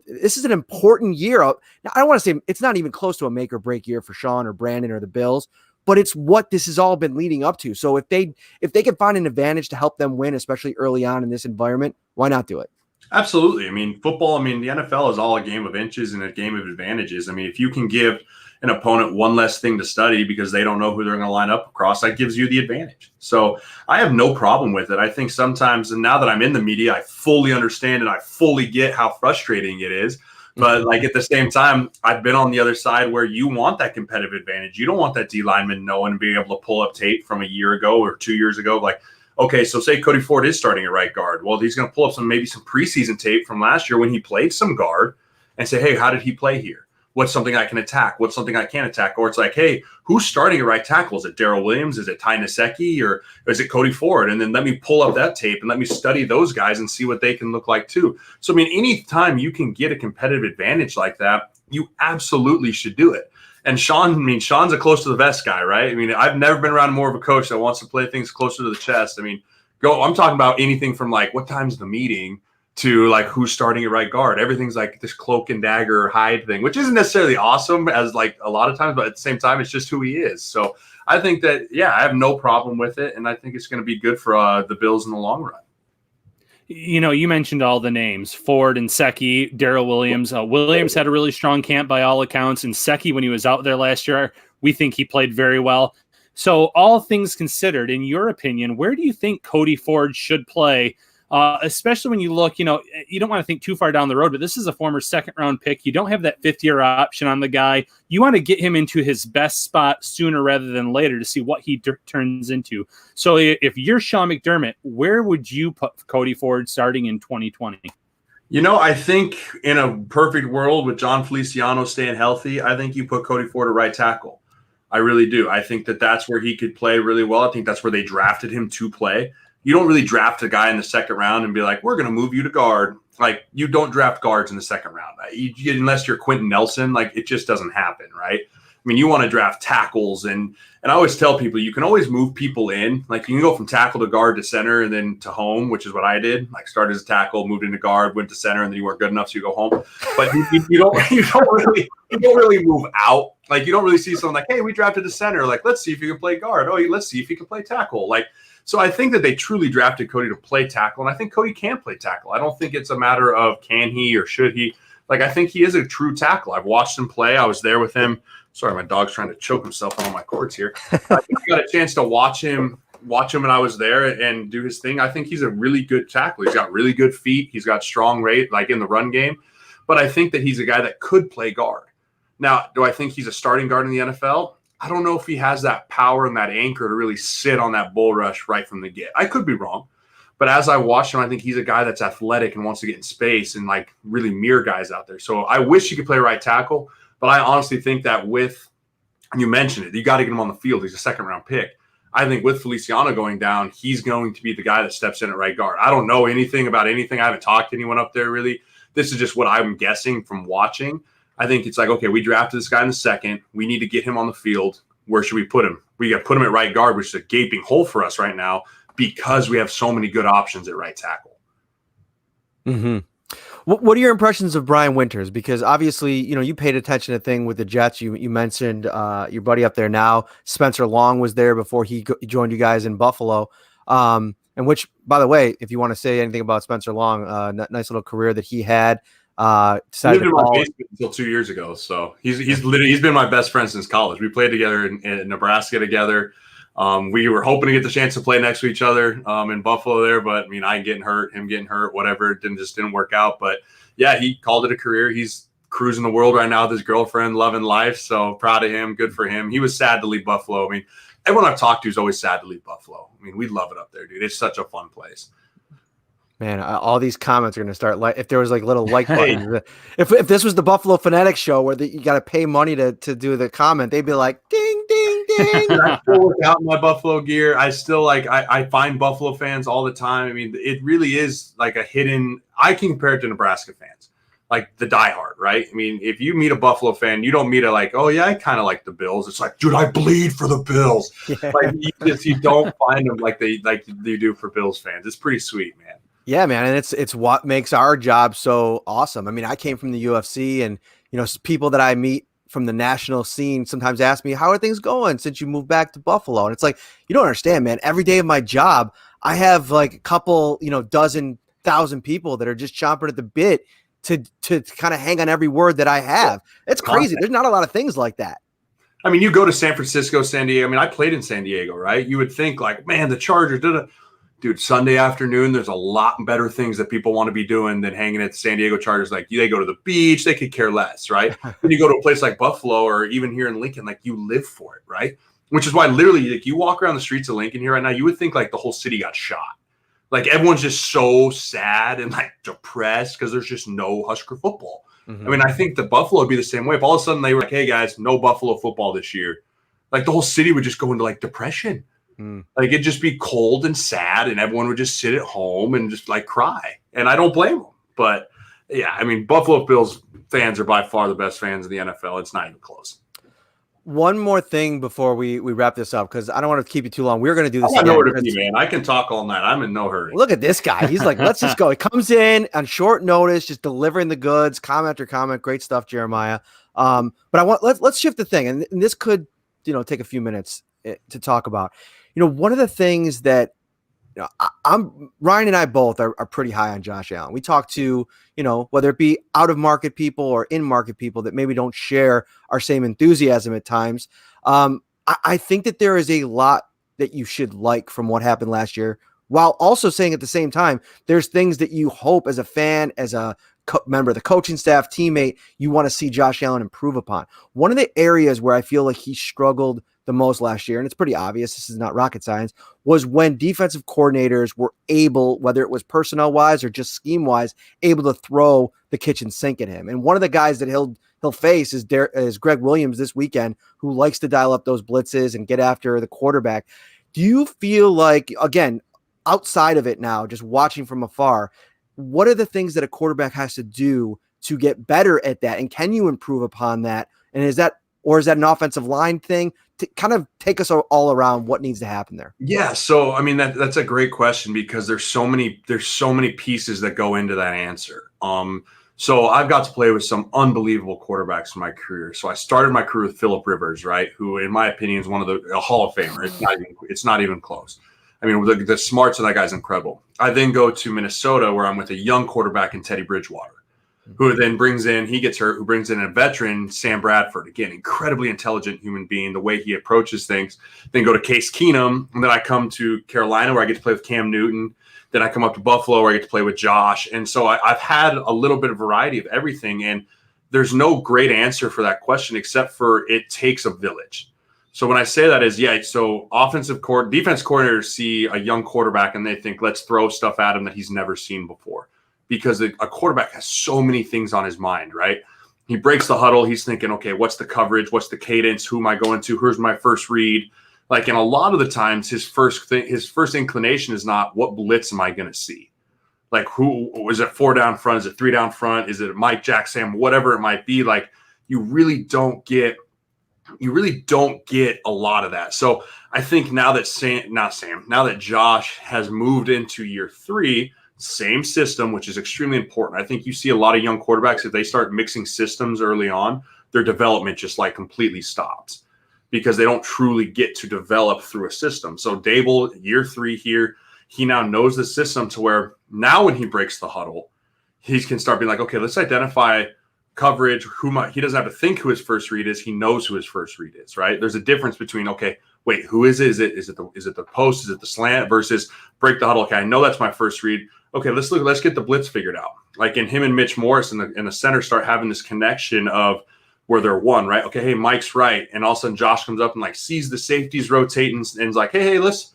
this is an important year. Now, I don't want to say it's not even close to a make or break year for Sean or Brandon or the Bills, but it's what this has all been leading up to. So if they can find an advantage to help them win, especially early on in this environment, why not do it? Absolutely. I mean, football, the NFL is all a game of inches and a game of advantages. I mean, if you can give an opponent one less thing to study because they don't know who they're going to line up across, that gives you the advantage. So I have no problem with it. I think sometimes, and now that I'm in the media, I fully understand and I fully get how frustrating it is. But at the same time, I've been on the other side where you want that competitive advantage. You don't want that D lineman knowing and being able to pull up tape from a year ago or 2 years ago. Okay, so say Cody Ford is starting at right guard. Well, he's going to pull up maybe some preseason tape from last year when he played some guard and say, hey, how did he play here? What's something I can attack? What's something I can't attack? Or it's hey, who's starting at right tackle? Is it Darrell Williams? Is it Ty Nsekhe? Or is it Cody Ford? And then let me pull up that tape and let me study those guys and see what they can look like too. So, anytime you can get a competitive advantage like that, you absolutely should do it. And Sean's a close to the vest guy, right? I've never been around more of a coach that wants to play things closer to the chest. I'm talking about anything from what time's the meeting to who's starting at right guard. Everything's this cloak and dagger hide thing, which isn't necessarily awesome as a lot of times, but at the same time, it's just who he is. So I think that, I have no problem with it. And I think it's going to be good for the Bills in the long run. You mentioned all the names, Ford and Nsekhe, Darrell Williams. Williams had a really strong camp by all accounts. And Nsekhe, when he was out there last year, we think he played very well. So all things considered, in your opinion, where do you think Cody Ford should play? Especially when you look, you don't want to think too far down the road, but this is a former second-round pick. You don't have that fifth-year option on the guy. You want to get him into his best spot sooner rather than later to see what he turns into. So if you're Sean McDermott, where would you put Cody Ford starting in 2020? I think in a perfect world with John Feliciano staying healthy, I think you put Cody Ford at right tackle. I really do. I think that that's where he could play really well. I think that's where they drafted him to play. You don't really draft a guy in the second round and be we're going to move you to guard. You don't draft guards in the second round. Unless you're Quentin Nelson, it just doesn't happen, right? You want to draft tackles. And I always tell people, you can always move people in. You can go from tackle to guard to center and then to home, which is what I did. Started as a tackle, moved into guard, went to center, and then you weren't good enough, so you go home. But you don't really move out. You don't really see someone hey, we drafted a center. Let's see if you can play guard. Oh, let's see if you can play tackle. So I think that they truly drafted Cody to play tackle, and I think Cody can play tackle. I don't think it's a matter of can he or should he. I think he is a true tackle. I've watched him play. I was there with him. Sorry, my dog's trying to choke himself on all my cords here. I got a chance to watch him when I was there and do his thing. I think he's a really good tackle. He's got really good feet. He's got strong rate, in the run game. But I think that he's a guy that could play guard. Now, do I think he's a starting guard in the NFL? I don't know if he has that power and that anchor to really sit on that bull rush right from the get. I could be wrong. But as I watch him, I think he's a guy that's athletic and wants to get in space and really mirror guys out there. So I wish he could play right tackle. But I honestly think that you mentioned it, you got to get him on the field. He's a second-round pick. I think with Feliciano going down, he's going to be the guy that steps in at right guard. I don't know anything about anything. I haven't talked to anyone up there really. This is just what I'm guessing from watching. I think it's okay, we drafted this guy in the second. We need to get him on the field. Where should we put him? We got to put him at right guard, which is a gaping hole for us right now because we have so many good options at right tackle. Mm-hmm. What are your impressions of Brian Winters? Because obviously, you paid attention to the thing with the Jets. You mentioned your buddy up there now, Spencer Long, was there before he joined you guys in Buffalo. And which, by the way, if you want to say anything about Spencer Long, nice little career that he had. He lived in my basement until 2 years ago, so he's been my best friend since college. We played together in Nebraska together. We were hoping to get the chance to play next to each other in Buffalo there, but I mean, I getting hurt, him getting hurt, whatever, it didn't work out. But yeah, he called it a career. He's cruising the world right now with his girlfriend, loving life. So proud of him. Good for him. He was sad to leave Buffalo. I mean, everyone I've talked to is always sad to leave Buffalo. I mean, we love it up there, dude. It's such a fun place. Man, all these comments are going to start if there was like little like buttons. If this was the Buffalo Phonetics show where you got to pay money to do the comment, they'd be like, ding, ding, ding. I still work out in my Buffalo gear. I still I find Buffalo fans all the time. I mean, it really is like a hidden. I can compare it to Nebraska fans, like the diehard, right? I mean, if you meet a Buffalo fan, you don't meet a like, oh yeah, I kind of like the Bills. It's like, dude, I bleed for the Bills. Yeah. Like you don't find them like they do for Bills fans. It's pretty sweet, man. Yeah, man, and it's what makes our job so awesome. I mean, I came from the UFC, and people that I meet from the national scene sometimes ask me, "How are things going since you moved back to Buffalo?" And it's like, you don't understand, man. Every day of my job, I have like a couple, dozen thousand people that are just chomping at the bit to kind of hang on every word that I have. It's crazy. There's not a lot of things like that. I mean, you go to San Francisco, San Diego. I mean, I played in San Diego, right? You would think like, man, the Chargers did it. Dude, Sunday afternoon, there's a lot better things that people want to be doing than hanging at the San Diego Chargers. Like, they go to the beach, they could care less, right? When you go to a place like Buffalo or even here in Lincoln, like, you live for it, right? Which is why literally, like, you walk around the streets of Lincoln here right now, you would think like the whole city got shot. Like, everyone's just so sad and like depressed because there's just no Husker football. Mm-hmm. I mean, I think the Buffalo would be the same way. If all of a sudden they were like, hey guys, no Buffalo football this year, like the whole city would just go into like depression. Like it'd just be cold and sad, and everyone would just sit at home and just like cry. And I don't blame them. But yeah, I mean, Buffalo Bills fans are by far the best fans in the NFL. It's not even close. One more thing before we wrap this up, because I don't want to keep you too long. We're going to do this. I got nowhere to be, man. I can talk all night. I'm in no hurry. Look at this guy. He's like, let's just go. He comes in on short notice, just delivering the goods, comment after comment. Great stuff, Jeremiah. But let's shift the thing, and this could take a few minutes to talk about. One of the things that Ryan and I both are pretty high on Josh Allen. We talk to, whether it be out of market people or in market people that maybe don't share our same enthusiasm at times. I think that there is a lot that you should like from what happened last year, while also saying at the same time, there's things that you hope as a fan, as a member of the coaching staff, teammate, you want to see Josh Allen improve upon. One of the areas where I feel like he struggled the most last year, and it's pretty obvious, this is not rocket science, was when defensive coordinators were able, whether it was personnel-wise or just scheme-wise, able to throw the kitchen sink at him. And one of the guys that he'll face is Greg Williams this weekend, who likes to dial up those blitzes and get after the quarterback. Do you feel like, again, outside of it now, just watching from afar, what are the things that a quarterback has to do to get better at that? And can you improve upon that? And is that an offensive line thing? To kind of take us all around what needs to happen there. Yeah. So, I mean, that's a great question because there's so many pieces that go into that answer. So I've got to play with some unbelievable quarterbacks in my career. So I started my career with Phillip Rivers, right? Who, in my opinion, is one of a Hall of Famer. It's not even close. I mean, the smarts of that guy's incredible. I then go to Minnesota where I'm with a young quarterback in Teddy Bridgewater, who then he gets hurt, who brings in a veteran, Sam Bradford. Again, incredibly intelligent human being, the way he approaches things. Then go to Case Keenum, and then I come to Carolina where I get to play with Cam Newton. Then I come up to Buffalo where I get to play with Josh. And so I've had a little bit of variety of everything, and there's no great answer for that question except for it takes a village. So when I say that is, so defense coordinators see a young quarterback and they think, let's throw stuff at him that he's never seen before. Because a quarterback has so many things on his mind, right? He breaks the huddle. He's thinking, okay, what's the coverage? What's the cadence? Who am I going to? Where's my first read? Like, and a lot of the times his first inclination is not what blitz am I going to see? Like, who is it? 4 down front? Is it 3 down front? Is it Mike, Jack, Sam, whatever it might be? Like, you really don't get a lot of that. So I think now that Josh has moved into year 3, same system, which is extremely important. I think you see a lot of young quarterbacks, if they start mixing systems early on, their development just like completely stops because they don't truly get to develop through a system. So Dable, year 3 here, he now knows the system to where now when he breaks the huddle, he can start being like, okay, let's identify coverage. He doesn't have to think who his first read is. He knows who his first read is, right? There's a difference between, okay, wait, who is it? Is it the post? Is it the slant versus break the huddle? Okay, I know that's my first read. Okay, let's get the blitz figured out. Like in him and Mitch Morris in the center start having this connection of where they're one, right? Okay, hey, Mike's right. And all of a sudden Josh comes up and like sees the safeties rotating and is like, hey, let's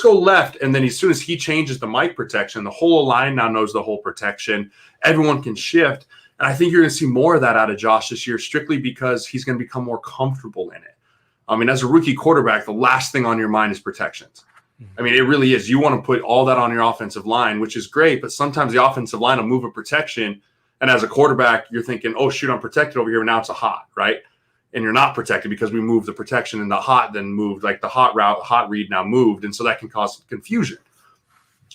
go left. And then as soon as he changes the Mike protection, the whole line now knows the whole protection. Everyone can shift. And I think you're going to see more of that out of Josh this year, strictly because he's going to become more comfortable in it. I mean, as a rookie quarterback, the last thing on your mind is protections. I mean, it really is. You want to put all that on your offensive line, which is great, but sometimes the offensive line will move a protection. And as a quarterback, you're thinking, oh, shoot, I'm protected over here. Now it's a hot, right? And you're not protected because we moved the protection and the hot then moved, like the hot read now moved. And so that can cause confusion.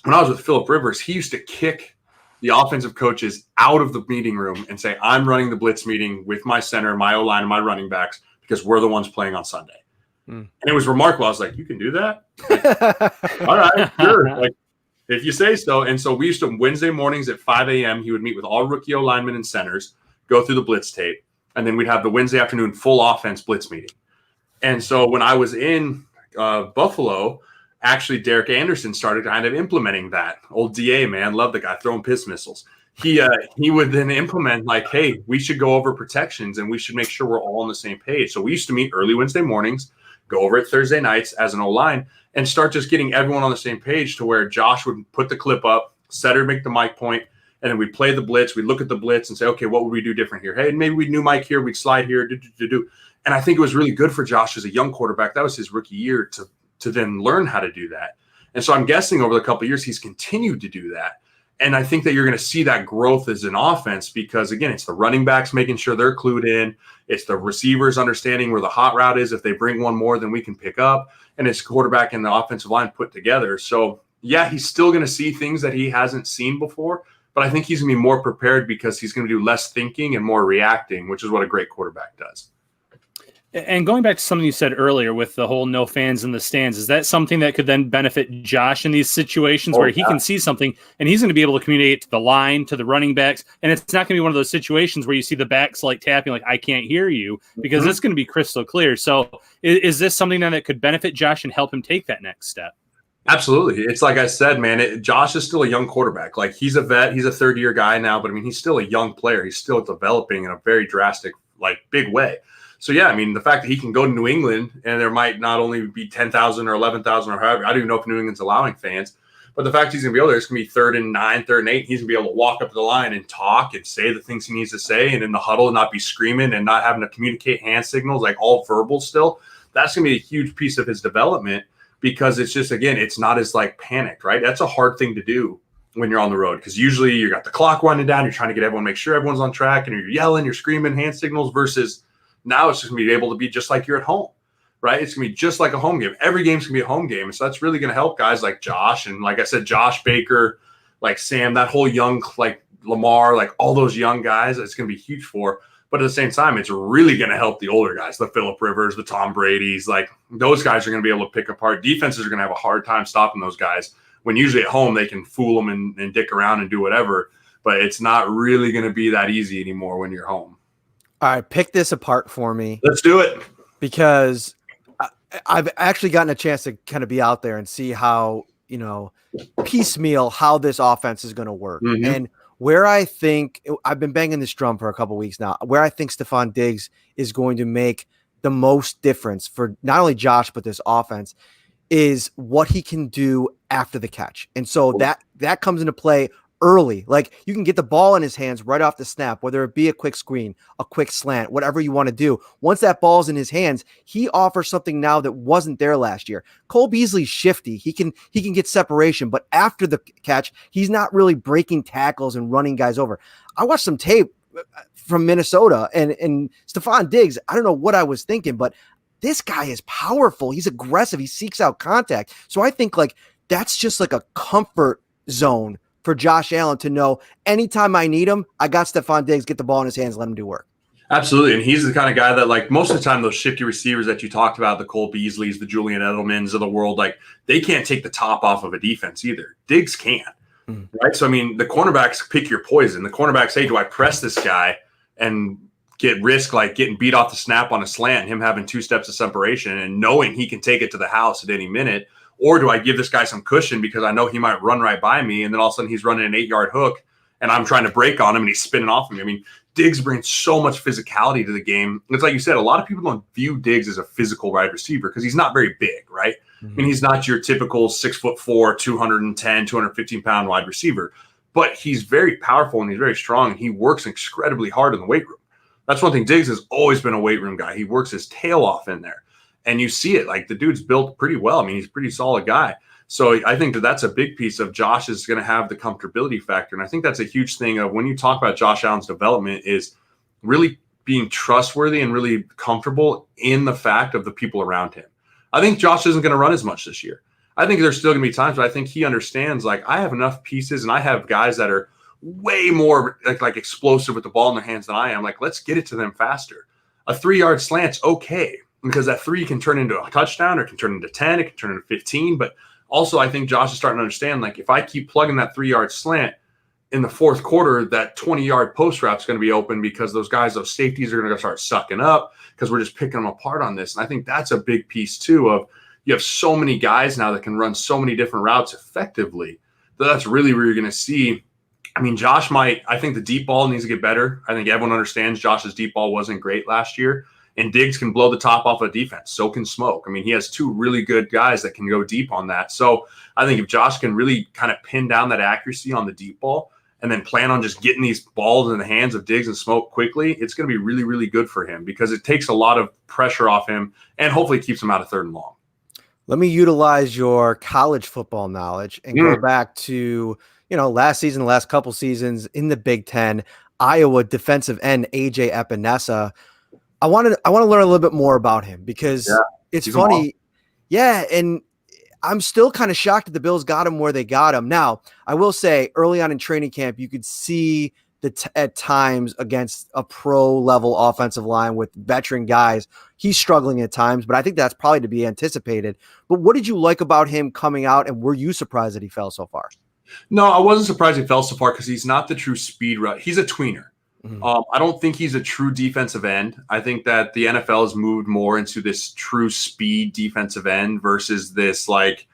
When I was with Phillip Rivers, he used to kick the offensive coaches out of the meeting room and say, I'm running the blitz meeting with my center, my O-line, and my running backs because we're the ones playing on Sunday. And it was remarkable. I was like, you can do that? Like, all right, sure. Like, if you say so. And so we used to, Wednesday mornings at 5 a.m., he would meet with all rookie O-linemen and centers, go through the blitz tape, and then we'd have the Wednesday afternoon full offense blitz meeting. And so when I was in Buffalo, actually Derek Anderson started kind of implementing that. Old DA, man, love the guy, throwing piss missiles. He would then implement like, hey, we should go over protections and we should make sure we're all on the same page. So we used to meet early Wednesday mornings, go over it Thursday nights as an O-line, and start just getting everyone on the same page to where Josh would put the clip up, Setter make the mic point, and then we'd play the blitz. We'd look at the blitz and say, okay, what would we do different here? Hey, maybe we'd new mic here. We'd slide here. And I think it was really good for Josh as a young quarterback. That was his rookie year to then learn how to do that. And so I'm guessing over the couple of years, he's continued to do that. And I think that you're going to see that growth as an offense because, again, it's the running backs making sure they're clued in. It's the receivers understanding where the hot route is. If they bring one more, then we can pick up. And it's quarterback and the offensive line put together. So, yeah, he's still going to see things that he hasn't seen before. But I think he's going to be more prepared because he's going to do less thinking and more reacting, which is what a great quarterback does. And going back to something you said earlier with the whole no fans in the stands, is that something that could then benefit Josh in these situations where he can see something and he's going to be able to communicate to the line, to the running backs, and it's not going to be one of those situations where you see the backs like tapping like, I can't hear you, because it's going to be crystal clear. So is this something then that could benefit Josh and help him take that next step? Absolutely. It's like I said, man, Josh is still a young quarterback. Like he's a vet, he's a third-year guy now, but I mean, he's still a young player. He's still developing in a very drastic, like big way. So, yeah, I mean, the fact that he can go to New England and there might not only be 10,000 or 11,000 or however, I don't even know if New England's allowing fans, but the fact he's going to be able to, it's going to be 3rd and 9, 3rd and 8. He's going to be able to walk up to the line and talk and say the things he needs to say and in the huddle not be screaming and not having to communicate hand signals, like all verbal still. That's going to be a huge piece of his development because it's just, again, it's not as like panicked, right? That's a hard thing to do when you're on the road because usually you got the clock winding down, you're trying to get everyone, make sure everyone's on track and you're yelling, you're screaming hand signals versus now it's just going to be able to be just like you're at home, right? It's going to be just like a home game. Every game's going to be a home game. And so that's really going to help guys like Josh. And like I said, Josh Baker, like Sam, that whole young, like Lamar, like all those young guys, it's going to be huge for. But at the same time, it's really going to help the older guys, the Phillip Rivers, the Tom Brady's. Like those guys are going to be able to pick apart. Defenses are going to have a hard time stopping those guys when usually at home they can fool them and dick around and do whatever. But it's not really going to be that easy anymore when you're home. All right, pick this apart for me. Let's do it. Because I've actually gotten a chance to kind of be out there and see how, piecemeal how this offense is going to work. Mm-hmm. And where I think I've been banging this drum for a couple of weeks now, where I think Stefon Diggs is going to make the most difference for not only Josh, but this offense is what he can do after the catch. And so that comes into play early. Like you can get the ball in his hands right off the snap, whether it be a quick screen, a quick slant, whatever you want to do. Once that ball's in his hands, he offers something now that wasn't there last year. Cole Beasley's shifty. He can get separation, but after the catch, he's not really breaking tackles and running guys over. I watched some tape from Minnesota and Stefon Diggs. I don't know what I was thinking, but this guy is powerful. He's aggressive. He seeks out contact. So I think like that's just like a comfort zone for Josh Allen to know anytime I need him, I got Stefon Diggs, get the ball in his hands, let him do work. Absolutely. And he's the kind of guy that, like, most of the time, those shifty receivers that you talked about, the Cole Beasleys, the Julian Edelmans of the world, like, they can't take the top off of a defense either. Diggs can, right? So, I mean, the cornerbacks pick your poison. The cornerbacks say, do I press this guy and get risk, like, getting beat off the snap on a slant and him having 2 steps of separation and knowing he can take it to the house at any minute? Or do I give this guy some cushion because I know he might run right by me, and then all of a sudden he's running an 8-yard hook and I'm trying to break on him and he's spinning off of me? I mean, Diggs brings so much physicality to the game. It's like you said, a lot of people don't view Diggs as a physical wide receiver because he's not very big, right? I mean, he's not your typical 6'4", 210, 215-pound wide receiver, but he's very powerful and he's very strong and he works incredibly hard in the weight room. That's one thing. Diggs has always been a weight room guy. He works his tail off in there, and you see it. Like, the dude's built pretty well. I mean, he's a pretty solid guy. So I think that that's a big piece of Josh is going to have the comfortability factor. And I think that's a huge thing of when you talk about Josh Allen's development is really being trustworthy and really comfortable in the fact of the people around him. I think Josh isn't going to run as much this year. I think there's still going to be times, but I think he understands, like, I have enough pieces and I have guys that are way more like explosive with the ball in their hands than I am. Like, let's get it to them faster. A 3-yard slant's okay because that 3 can turn into a touchdown or it can turn into 10, it can turn into 15, but also, I think Josh is starting to understand, like, if I keep plugging that 3-yard slant in the fourth quarter, that 20-yard post route is going to be open because those safeties are going to start sucking up because we're just picking them apart on this. And I think that's a big piece, too, of you have so many guys now that can run so many different routes effectively. That's really where you're going to see. I mean, I think the deep ball needs to get better. I think everyone understands Josh's deep ball wasn't great last year. And Diggs can blow the top off of defense. So can Smoke. I mean, he has 2 really good guys that can go deep on that. So I think if Josh can really kind of pin down that accuracy on the deep ball and then plan on just getting these balls in the hands of Diggs and Smoke quickly, it's going to be really, really good for him because it takes a lot of pressure off him and hopefully keeps him out of 3rd and long. Let me utilize your college football knowledge and go back to, last season, the last couple seasons in the Big Ten, Iowa defensive end AJ Epinesa. I want to learn a little bit more about him because it's funny. Yeah. And I'm still kind of shocked that the Bills got him where they got him. Now, I will say early on in training camp, you could see at times against a pro level offensive line with veteran guys, he's struggling at times, but I think that's probably to be anticipated. But what did you like about him coming out? And were you surprised that he fell so far? No, I wasn't surprised he fell so far because he's not the true speed rush. He's a tweener. I don't think he's a true defensive end. I think that the NFL has moved more into this true speed defensive end versus this, like,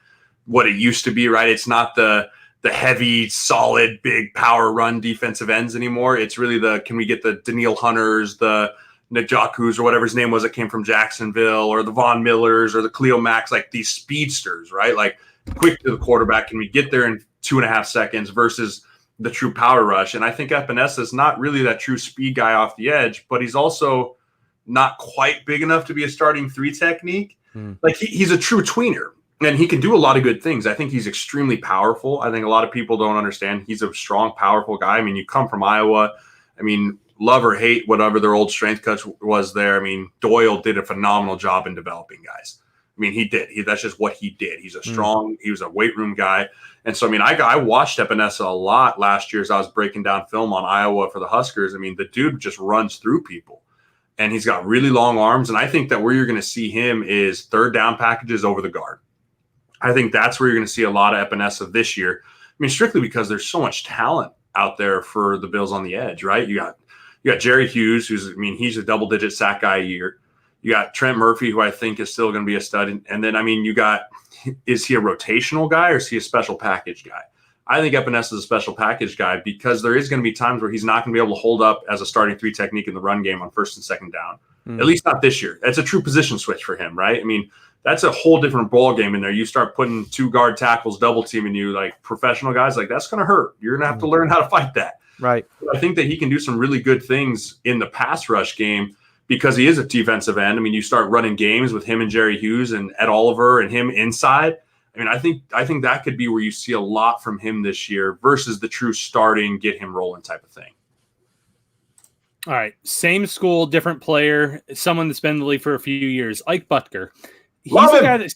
what it used to be, right? It's not the heavy, solid, big power run defensive ends anymore. It's really can we get the Daniil Hunters, the Njoku's or whatever his name was that came from Jacksonville, or the Von Millers or the Cleo Max, like these speedsters, right? Like, quick to the quarterback. Can we get there in 2.5 seconds versus the true power rush? And I think Epinesa is not really that true speed guy off the edge, but he's also not quite big enough to be a starting 3 technique. Like, he's a true tweener and he can do a lot of good things. I think he's extremely powerful. I think a lot of people don't understand he's a strong, powerful guy. I mean, you come from Iowa. I mean, love or hate whatever their old strength coach was there. I mean, Doyle did a phenomenal job in developing guys. I mean, he did. That's just what he did. He's he was a weight room guy. And so, I mean, I watched Epinesa a lot last year as I was breaking down film on Iowa for the Huskers. I mean, the dude just runs through people and he's got really long arms. And I think that where you're going to see him is 3rd down packages over the guard. I think that's where you're going to see a lot of Epinesa this year. I mean, strictly because there's so much talent out there for the Bills on the edge, right? You got Jerry Hughes, he's a double-digit sack guy a year. You got Trent Murphy, who I think is still going to be a stud. And then, I mean, is he a rotational guy or is he a special package guy? I think Epinesa is a special package guy because there is going to be times where he's not going to be able to hold up as a starting 3 technique in the run game on 1st and 2nd down. At least not this year. It's a true position switch for him, right? I mean, that's a whole different ball game in there. You start putting 2 guard tackles double teaming you, like professional guys, like that's going to hurt. You're going to have to learn how to fight that. Right. But I think that he can do some really good things in the pass rush game because he is a defensive end. I mean, you start running games with him and Jerry Hughes and Ed Oliver and him inside. I mean, I think that could be where you see a lot from him this year versus the true starting, get him rolling type of thing. All right. Same school, different player, someone that's been in the league for a few years, Ike Butker. He's a guy that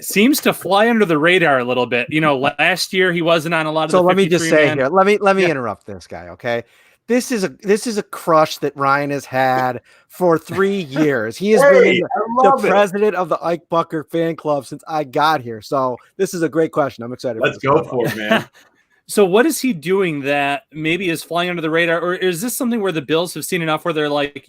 seems to fly under the radar a little bit. Last year he wasn't on a lot of. So let me just say here, let me interrupt this guy. Okay. This is a crush that Ryan has had for 3 years. He has been the president of the Ike Bucker fan club since I got here. So this is a great question. I'm excited. Let's go for it, man. So what is he doing that maybe is flying under the radar? Or is this something where the Bills have seen enough where they're like,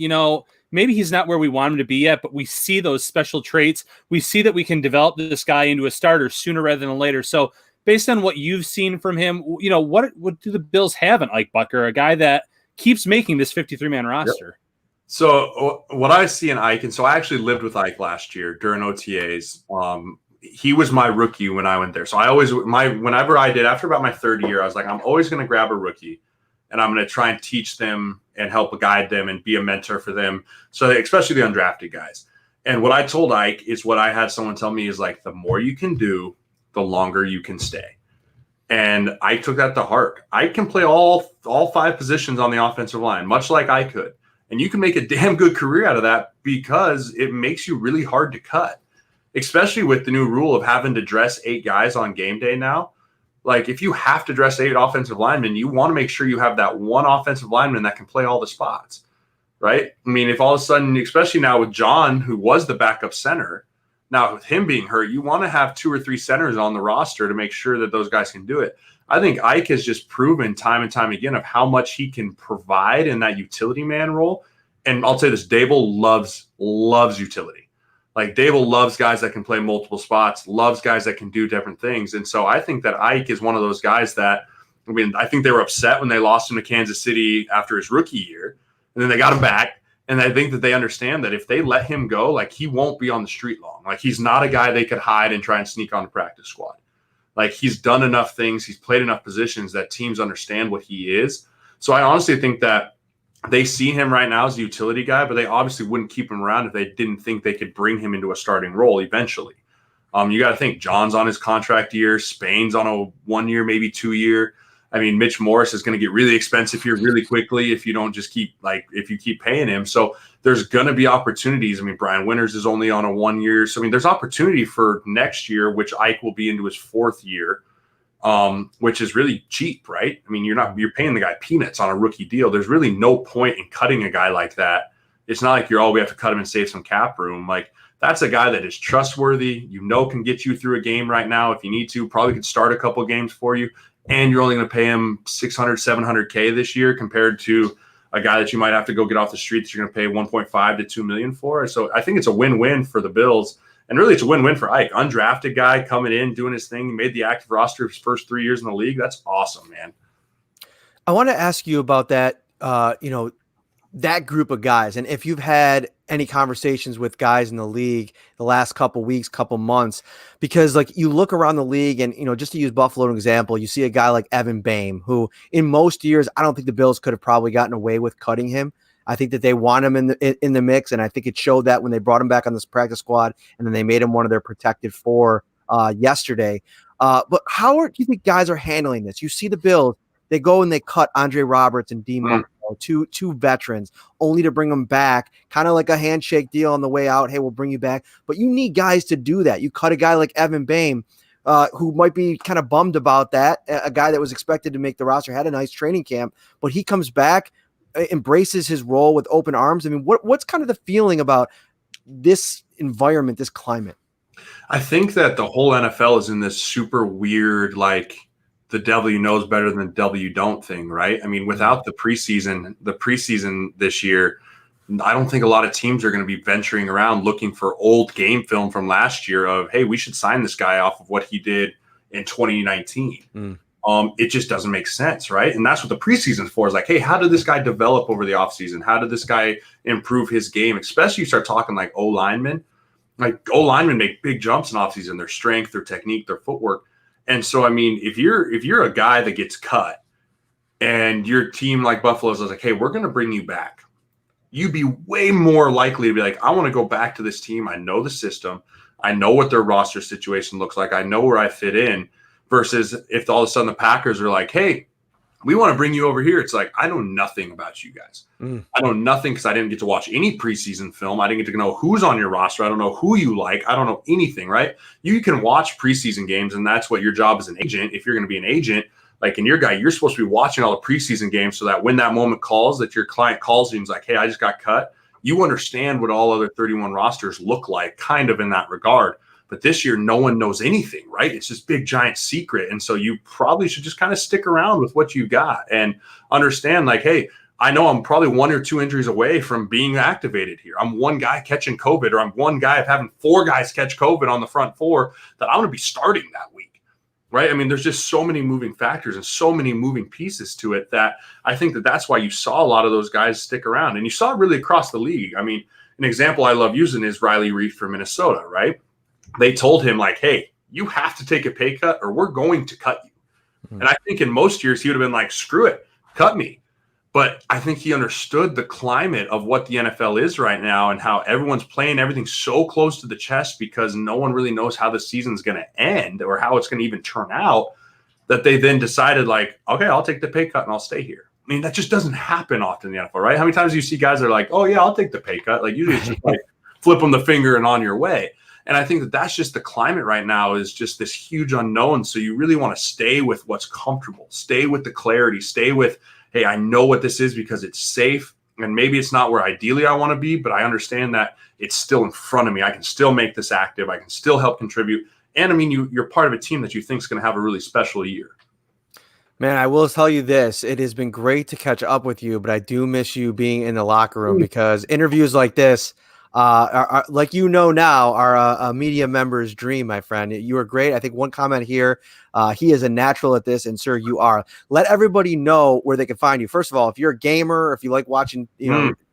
maybe he's not where we want him to be yet, but we see those special traits. We see that we can develop this guy into a starter sooner rather than later. So based on what you've seen from him, what do the Bills have in Ike Bucker, a guy that keeps making this 53-man roster? Yep. So what I see in Ike, and so I actually lived with Ike last year during OTAs. He was my rookie when I went there. So whenever I did, after about my third year, I was like, I'm always going to grab a rookie and I'm going to try and teach them and help guide them and be a mentor for them. So especially the undrafted guys. And what I told Ike is what I had someone tell me is like, the more you can do, the longer you can stay. And I took that to heart. I can play all 5 positions on the offensive line, much like I could. And you can make a damn good career out of that because it makes you really hard to cut, especially with the new rule of having to dress 8 guys on game day now. Like if you have to dress 8 offensive linemen, you want to make sure you have that one offensive lineman that can play all the spots, right? I mean, if all of a sudden, especially now with John, who was the backup center, now with him being hurt, you want to have 2 or 3 centers on the roster to make sure that those guys can do it. I think Ike has just proven time and time again of how much he can provide in that utility man role. And I'll say this, Dable loves utility. Like Dable loves guys that can play multiple spots, loves guys that can do different things. And so I think that Ike is one of those guys that, I think they were upset when they lost him to Kansas City after his rookie year, and then they got him back. And I think that they understand that if they let him go, like he won't be on the street long. Like he's not a guy they could hide and try and sneak on the practice squad. Like he's done enough things, he's played enough positions that teams understand what he is. So I honestly think that they see him right now as a utility guy, but they obviously wouldn't keep him around if they didn't think they could bring him into a starting role eventually. You got to think John's on his contract year, Spain's on a 1 year, maybe 2 year. I mean, Mitch Morris is going to get really expensive here really quickly if you don't just if you keep paying him. So there's going to be opportunities. I mean, Brian Winters is only on a 1 year. So, there's opportunity for next year, which Ike will be into his 4th year, which is really cheap, right? I mean, you're paying the guy peanuts on a rookie deal. There's really no point in cutting a guy like that. It's not like we have to cut him and save some cap room. Like that's a guy that is trustworthy, can get you through a game right now if you need to, probably could start a couple games for you. And you're only going to pay him $600,000, $700K this year compared to a guy that you might have to go get off the street that you're going to pay $1.5 to $2 million for. So I think it's a win-win for the Bills. And really, it's a win-win for Ike. Undrafted guy coming in, doing his thing. He made the active roster his first 3 years in the league. That's awesome, man. I want to ask you about that, that group of guys. And if you've had any conversations with guys in the league the last couple weeks, couple months, because like you look around the league and, just to use Buffalo as an example, you see a guy like Evan Boehm, who in most years, I don't think the Bills could have probably gotten away with cutting him. I think that they want him in the mix, and I think it showed that when they brought him back on this practice squad, and then they made him one of their protected 4 yesterday. But how do you think guys are handling this? You see the Bills, they go and they cut Andre Roberts and D. Marco, two veterans, only to bring them back, kind of like a handshake deal on the way out. Hey, we'll bring you back. But you need guys to do that. You cut a guy like Evan Boehm, who might be kind of bummed about that, a guy that was expected to make the roster, had a nice training camp, but he comes back, embraces his role with open arms. What's kind of the feeling about this environment, this climate? I think that the whole NFL is in this super weird, like the devil you know is better than the devil you don't thing, right? I mean, without the preseason this year, I don't think a lot of teams are going to be venturing around looking for old game film from last year of, hey, we should sign this guy off of what he did in 2019. It just doesn't make sense, right? And that's what the preseason's for, is like, hey, how did this guy develop over the offseason? How did this guy improve his game? Especially you start talking like O-linemen. Like O-linemen make big jumps in offseason, their strength, their technique, their footwork. And so, if you're a guy that gets cut and your team like Buffalo's is like, hey, we're going to bring you back, you'd be way more likely to be like, I want to go back to this team. I know the system. I know what their roster situation looks like. I know where I fit in. Versus if all of a sudden the Packers are like, hey, we want to bring you over here. It's like, I know nothing about you guys. I know nothing because I didn't get to watch any preseason film. I didn't get to know who's on your roster. I don't know who you like. I don't know anything, right? You can watch preseason games, and that's what your job as an agent, if you're going to be an agent. Like in your guy, you're supposed to be watching all the preseason games so that when that moment calls, that your client calls you and is like, hey, I just got cut. You understand what all other 31 rosters look like kind of in that regard. But this year, no one knows anything, right? It's this big, giant secret. And so you probably should just kind of stick around with what you got and understand like, hey, I know I'm probably 1 or 2 injuries away from being activated here. I'm one guy catching COVID, or I'm one guy of having 4 guys catch COVID on the front 4 that I'm going to be starting that week, right? I mean, there's just so many moving factors and so many moving pieces to it that I think that that's why you saw a lot of those guys stick around. And you saw it really across the league. I mean, an example I love using is Riley Reif for Minnesota, right? They told him like, hey, you have to take a pay cut or we're going to cut you. Mm-hmm. And I think in most years he would have been like, screw it, cut me. But I think he understood the climate of what the NFL is right now and how everyone's playing everything so close to the chest because no one really knows how the season's going to end or how it's going to even turn out, that they then decided like, okay, I'll take the pay cut and I'll stay here. I mean, that just doesn't happen often in the NFL, right? How many times do you see guys that are like, oh, yeah, I'll take the pay cut? Like usually it's just like flip them the finger and on your way. And I think that that's just the climate right now is just this huge unknown. So you really want to stay with what's comfortable, stay with the clarity, stay with, hey, I know what this is because it's safe. And maybe it's not where ideally I want to be, but I understand that it's still in front of me. I can still make this active. I can still help contribute. And I mean, you're part of a team that you think is going to have a really special year. Man, I will tell you this. It has been great to catch up with you, but I do miss you being in the locker room because interviews like this, are like now, are a media member's dream, my friend. You are great. I think one comment here, he is a natural at this, and sir, you are. Let everybody know where they can find you. First of all, if you're a gamer, if you like watching,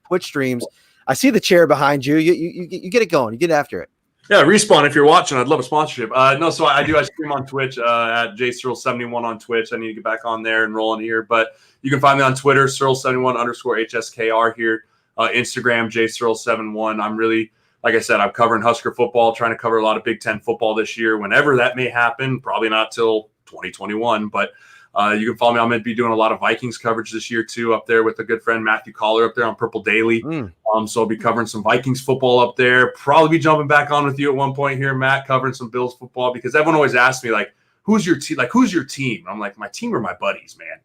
Twitch streams, I see the chair behind you. You get it going. You get after it. Yeah, Respawn, if you're watching, I'd love a sponsorship. So I stream on Twitch at jsirles71 on Twitch. I need to get back on there and rolling here. But you can find me on Twitter, Sirles71_HSKR here. Instagram, jsirles71. I'm really, like I said, I'm covering Husker football, trying to cover a lot of Big Ten football this year, whenever that may happen. Probably not till 2021, but you can follow me. I'm going to be doing a lot of Vikings coverage this year too, up there with a good friend, Matthew Collar, up there on Purple Daily. So I'll be covering some Vikings football up there. Probably be jumping back on with you at one point here, Matt, covering some Bills football, because everyone always asks me, like, who's your team? Like, who's your team? I'm like, my team are my buddies, man.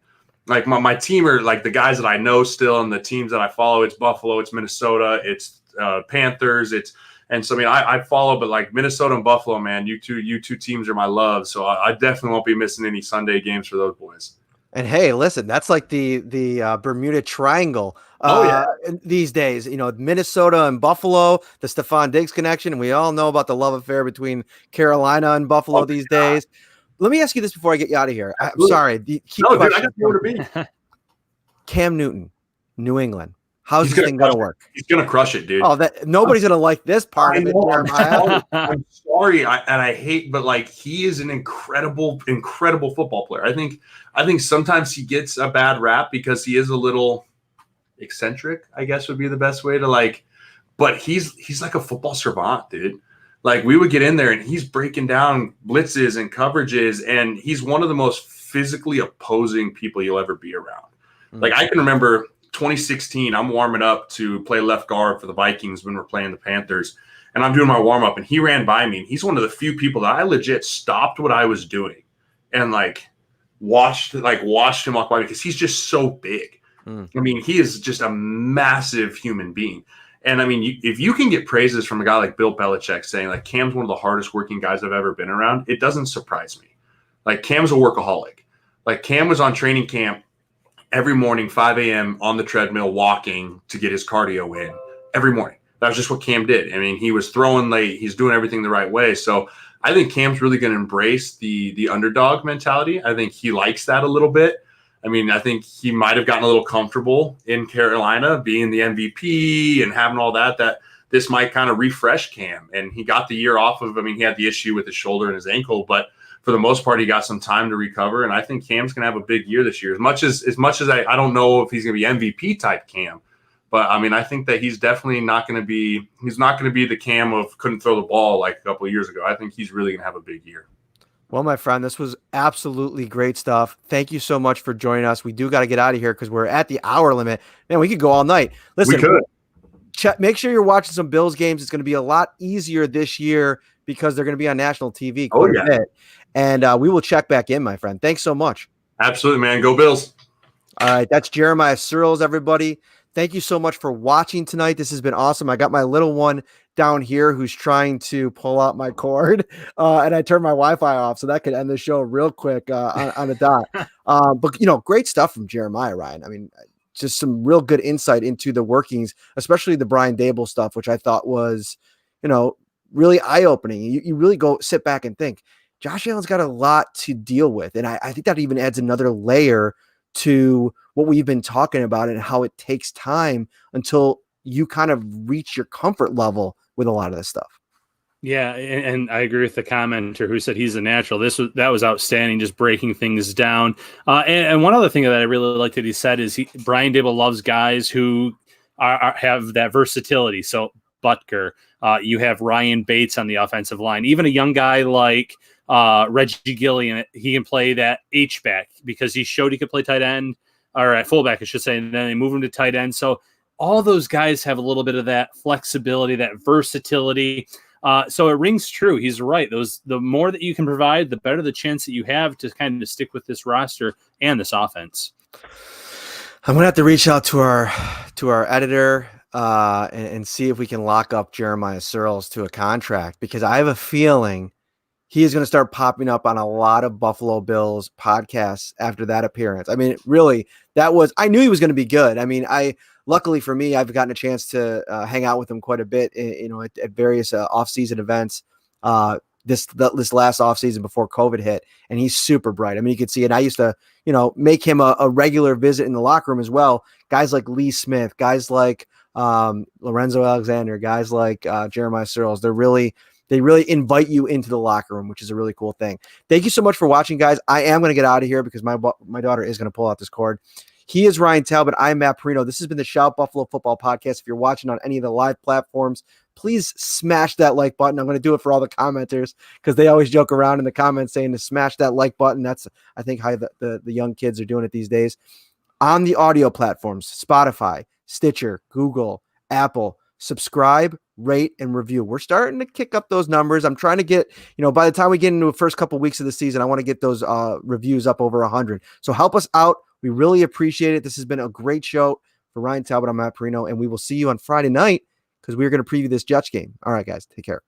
Like my team are like the guys that I know still, and the teams that I follow. It's Buffalo, it's Minnesota, it's Panthers, and so I mean I follow, but like Minnesota and Buffalo, man, you two teams are my love. So I definitely won't be missing any Sunday games for those boys. And hey, listen, that's like the Bermuda Triangle these days. Minnesota and Buffalo, the Stefon Diggs connection, and we all know about the love affair between Carolina and Buffalo these days. Let me ask you this before I get you out of here. I'm sorry. Dude, I got more to be. Cam Newton, New England. How's this thing going to work? He's going to crush it, dude. Oh, nobody's going to like this part of it, Jeremiah. I'm sorry, I hate, but like he is an incredible football player. I think sometimes he gets a bad rap because he is a little eccentric, I guess would be the best way to like. But he's like a football savant, dude. Like we would get in there and he's breaking down blitzes and coverages, and he's one of the most physically opposing people you'll ever be around. Like I can remember 2016, I'm warming up to play left guard for the Vikings when we're playing the Panthers, and I'm doing my warm up, and he ran by me, and he's one of the few people that I legit stopped what I was doing and like watched him walk by me because he's just so big. I mean, he is just a massive human being. And I mean, if you can get praises from a guy like Bill Belichick saying like Cam's one of the hardest working guys I've ever been around, it doesn't surprise me. Like Cam's a workaholic. Like Cam was on training camp every morning, 5 a.m. on the treadmill walking to get his cardio in every morning. That was just what Cam did. I mean, he was throwing late. He's doing everything the right way. So I think Cam's really going to embrace the underdog mentality. I think he likes that a little bit. I mean, I think he might have gotten a little comfortable in Carolina being the MVP and having all that this might kind of refresh Cam. And he got the year off of, I mean, he had the issue with his shoulder and his ankle, but for the most part, he got some time to recover. And I think Cam's going to have a big year this year. As much as I don't know if he's going to be MVP type Cam, but I mean, I think that he's definitely not going to be the Cam of couldn't throw the ball like a couple of years ago. I think he's really going to have a big year. Well, my friend, this was absolutely great stuff. Thank you so much for joining us. We do got to get out of here because we're at the hour limit. Man, we could go all night. Listen, make sure you're watching some Bills games. It's going to be a lot easier this year because they're going to be on national TV quite a bit. And we will check back in, my friend. Thanks so much. Absolutely, man. Go Bills. All right, that's Jeremiah Sirles, everybody. Thank you so much for watching tonight. This has been awesome. I got my little one down here who's trying to pull out my cord, and I turned my Wi-Fi off, so that could end the show real quick on a dot. But, great stuff from Jeremiah, Ryan. I mean, just some real good insight into the workings, especially the Brian Daboll stuff, which I thought was, really eye-opening. You really go sit back and think, Josh Allen's got a lot to deal with, and I think that even adds another layer to what we've been talking about and how it takes time until you kind of reach your comfort level with a lot of this stuff. Yeah, and I agree with the commenter who said he's a natural. That was outstanding, just breaking things down. And one other thing that I really liked that he said is Brian Daboll loves guys who have that versatility. So Butker, you have Ryan Bates on the offensive line, even a young guy like Reggie Gillian, he can play that H-back because he showed he could play tight end, or at fullback, I should say, and then they move him to tight end. So all those guys have a little bit of that flexibility, that versatility. So it rings true. He's right. The more that you can provide, the better the chance that you have to kind of stick with this roster and this offense. I'm gonna have to reach out to our editor and see if we can lock up Jeremiah Sirles to a contract, because I have a feeling he is going to start popping up on a lot of Buffalo Bills podcasts after that appearance. I mean, really, I knew he was going to be good. I mean, luckily for me, I've gotten a chance to hang out with him quite a bit, at various off-season events this last off-season before COVID hit, and he's super bright. I mean, you could see it. I used to, make him a regular visit in the locker room as well. Guys like Lee Smith, guys like Lorenzo Alexander, guys like Jeremiah Sirles, they really invite you into the locker room, which is a really cool thing. Thank you so much for watching, guys. I am going to get out of here because my daughter is going to pull out this cord. He is Ryan Talbot. I'm Matt Parrino. This has been the Shout Buffalo Football Podcast. If you're watching on any of the live platforms, please smash that like button. I'm going to do it for all the commenters because they always joke around in the comments saying to smash that like button. That's, I think, how the young kids are doing it these days. On the audio platforms, Spotify, Stitcher, Google, Apple, subscribe, rate, and review. We're starting to kick up those numbers. I'm trying to get, by the time we get into the first couple weeks of the season, I want to get those reviews up over 100. So help us out. We really appreciate it. This has been a great show. For Ryan Talbot, I'm Matt Parrino, and we will see you on Friday night because we're going to preview this Jets game. All right, guys, take care.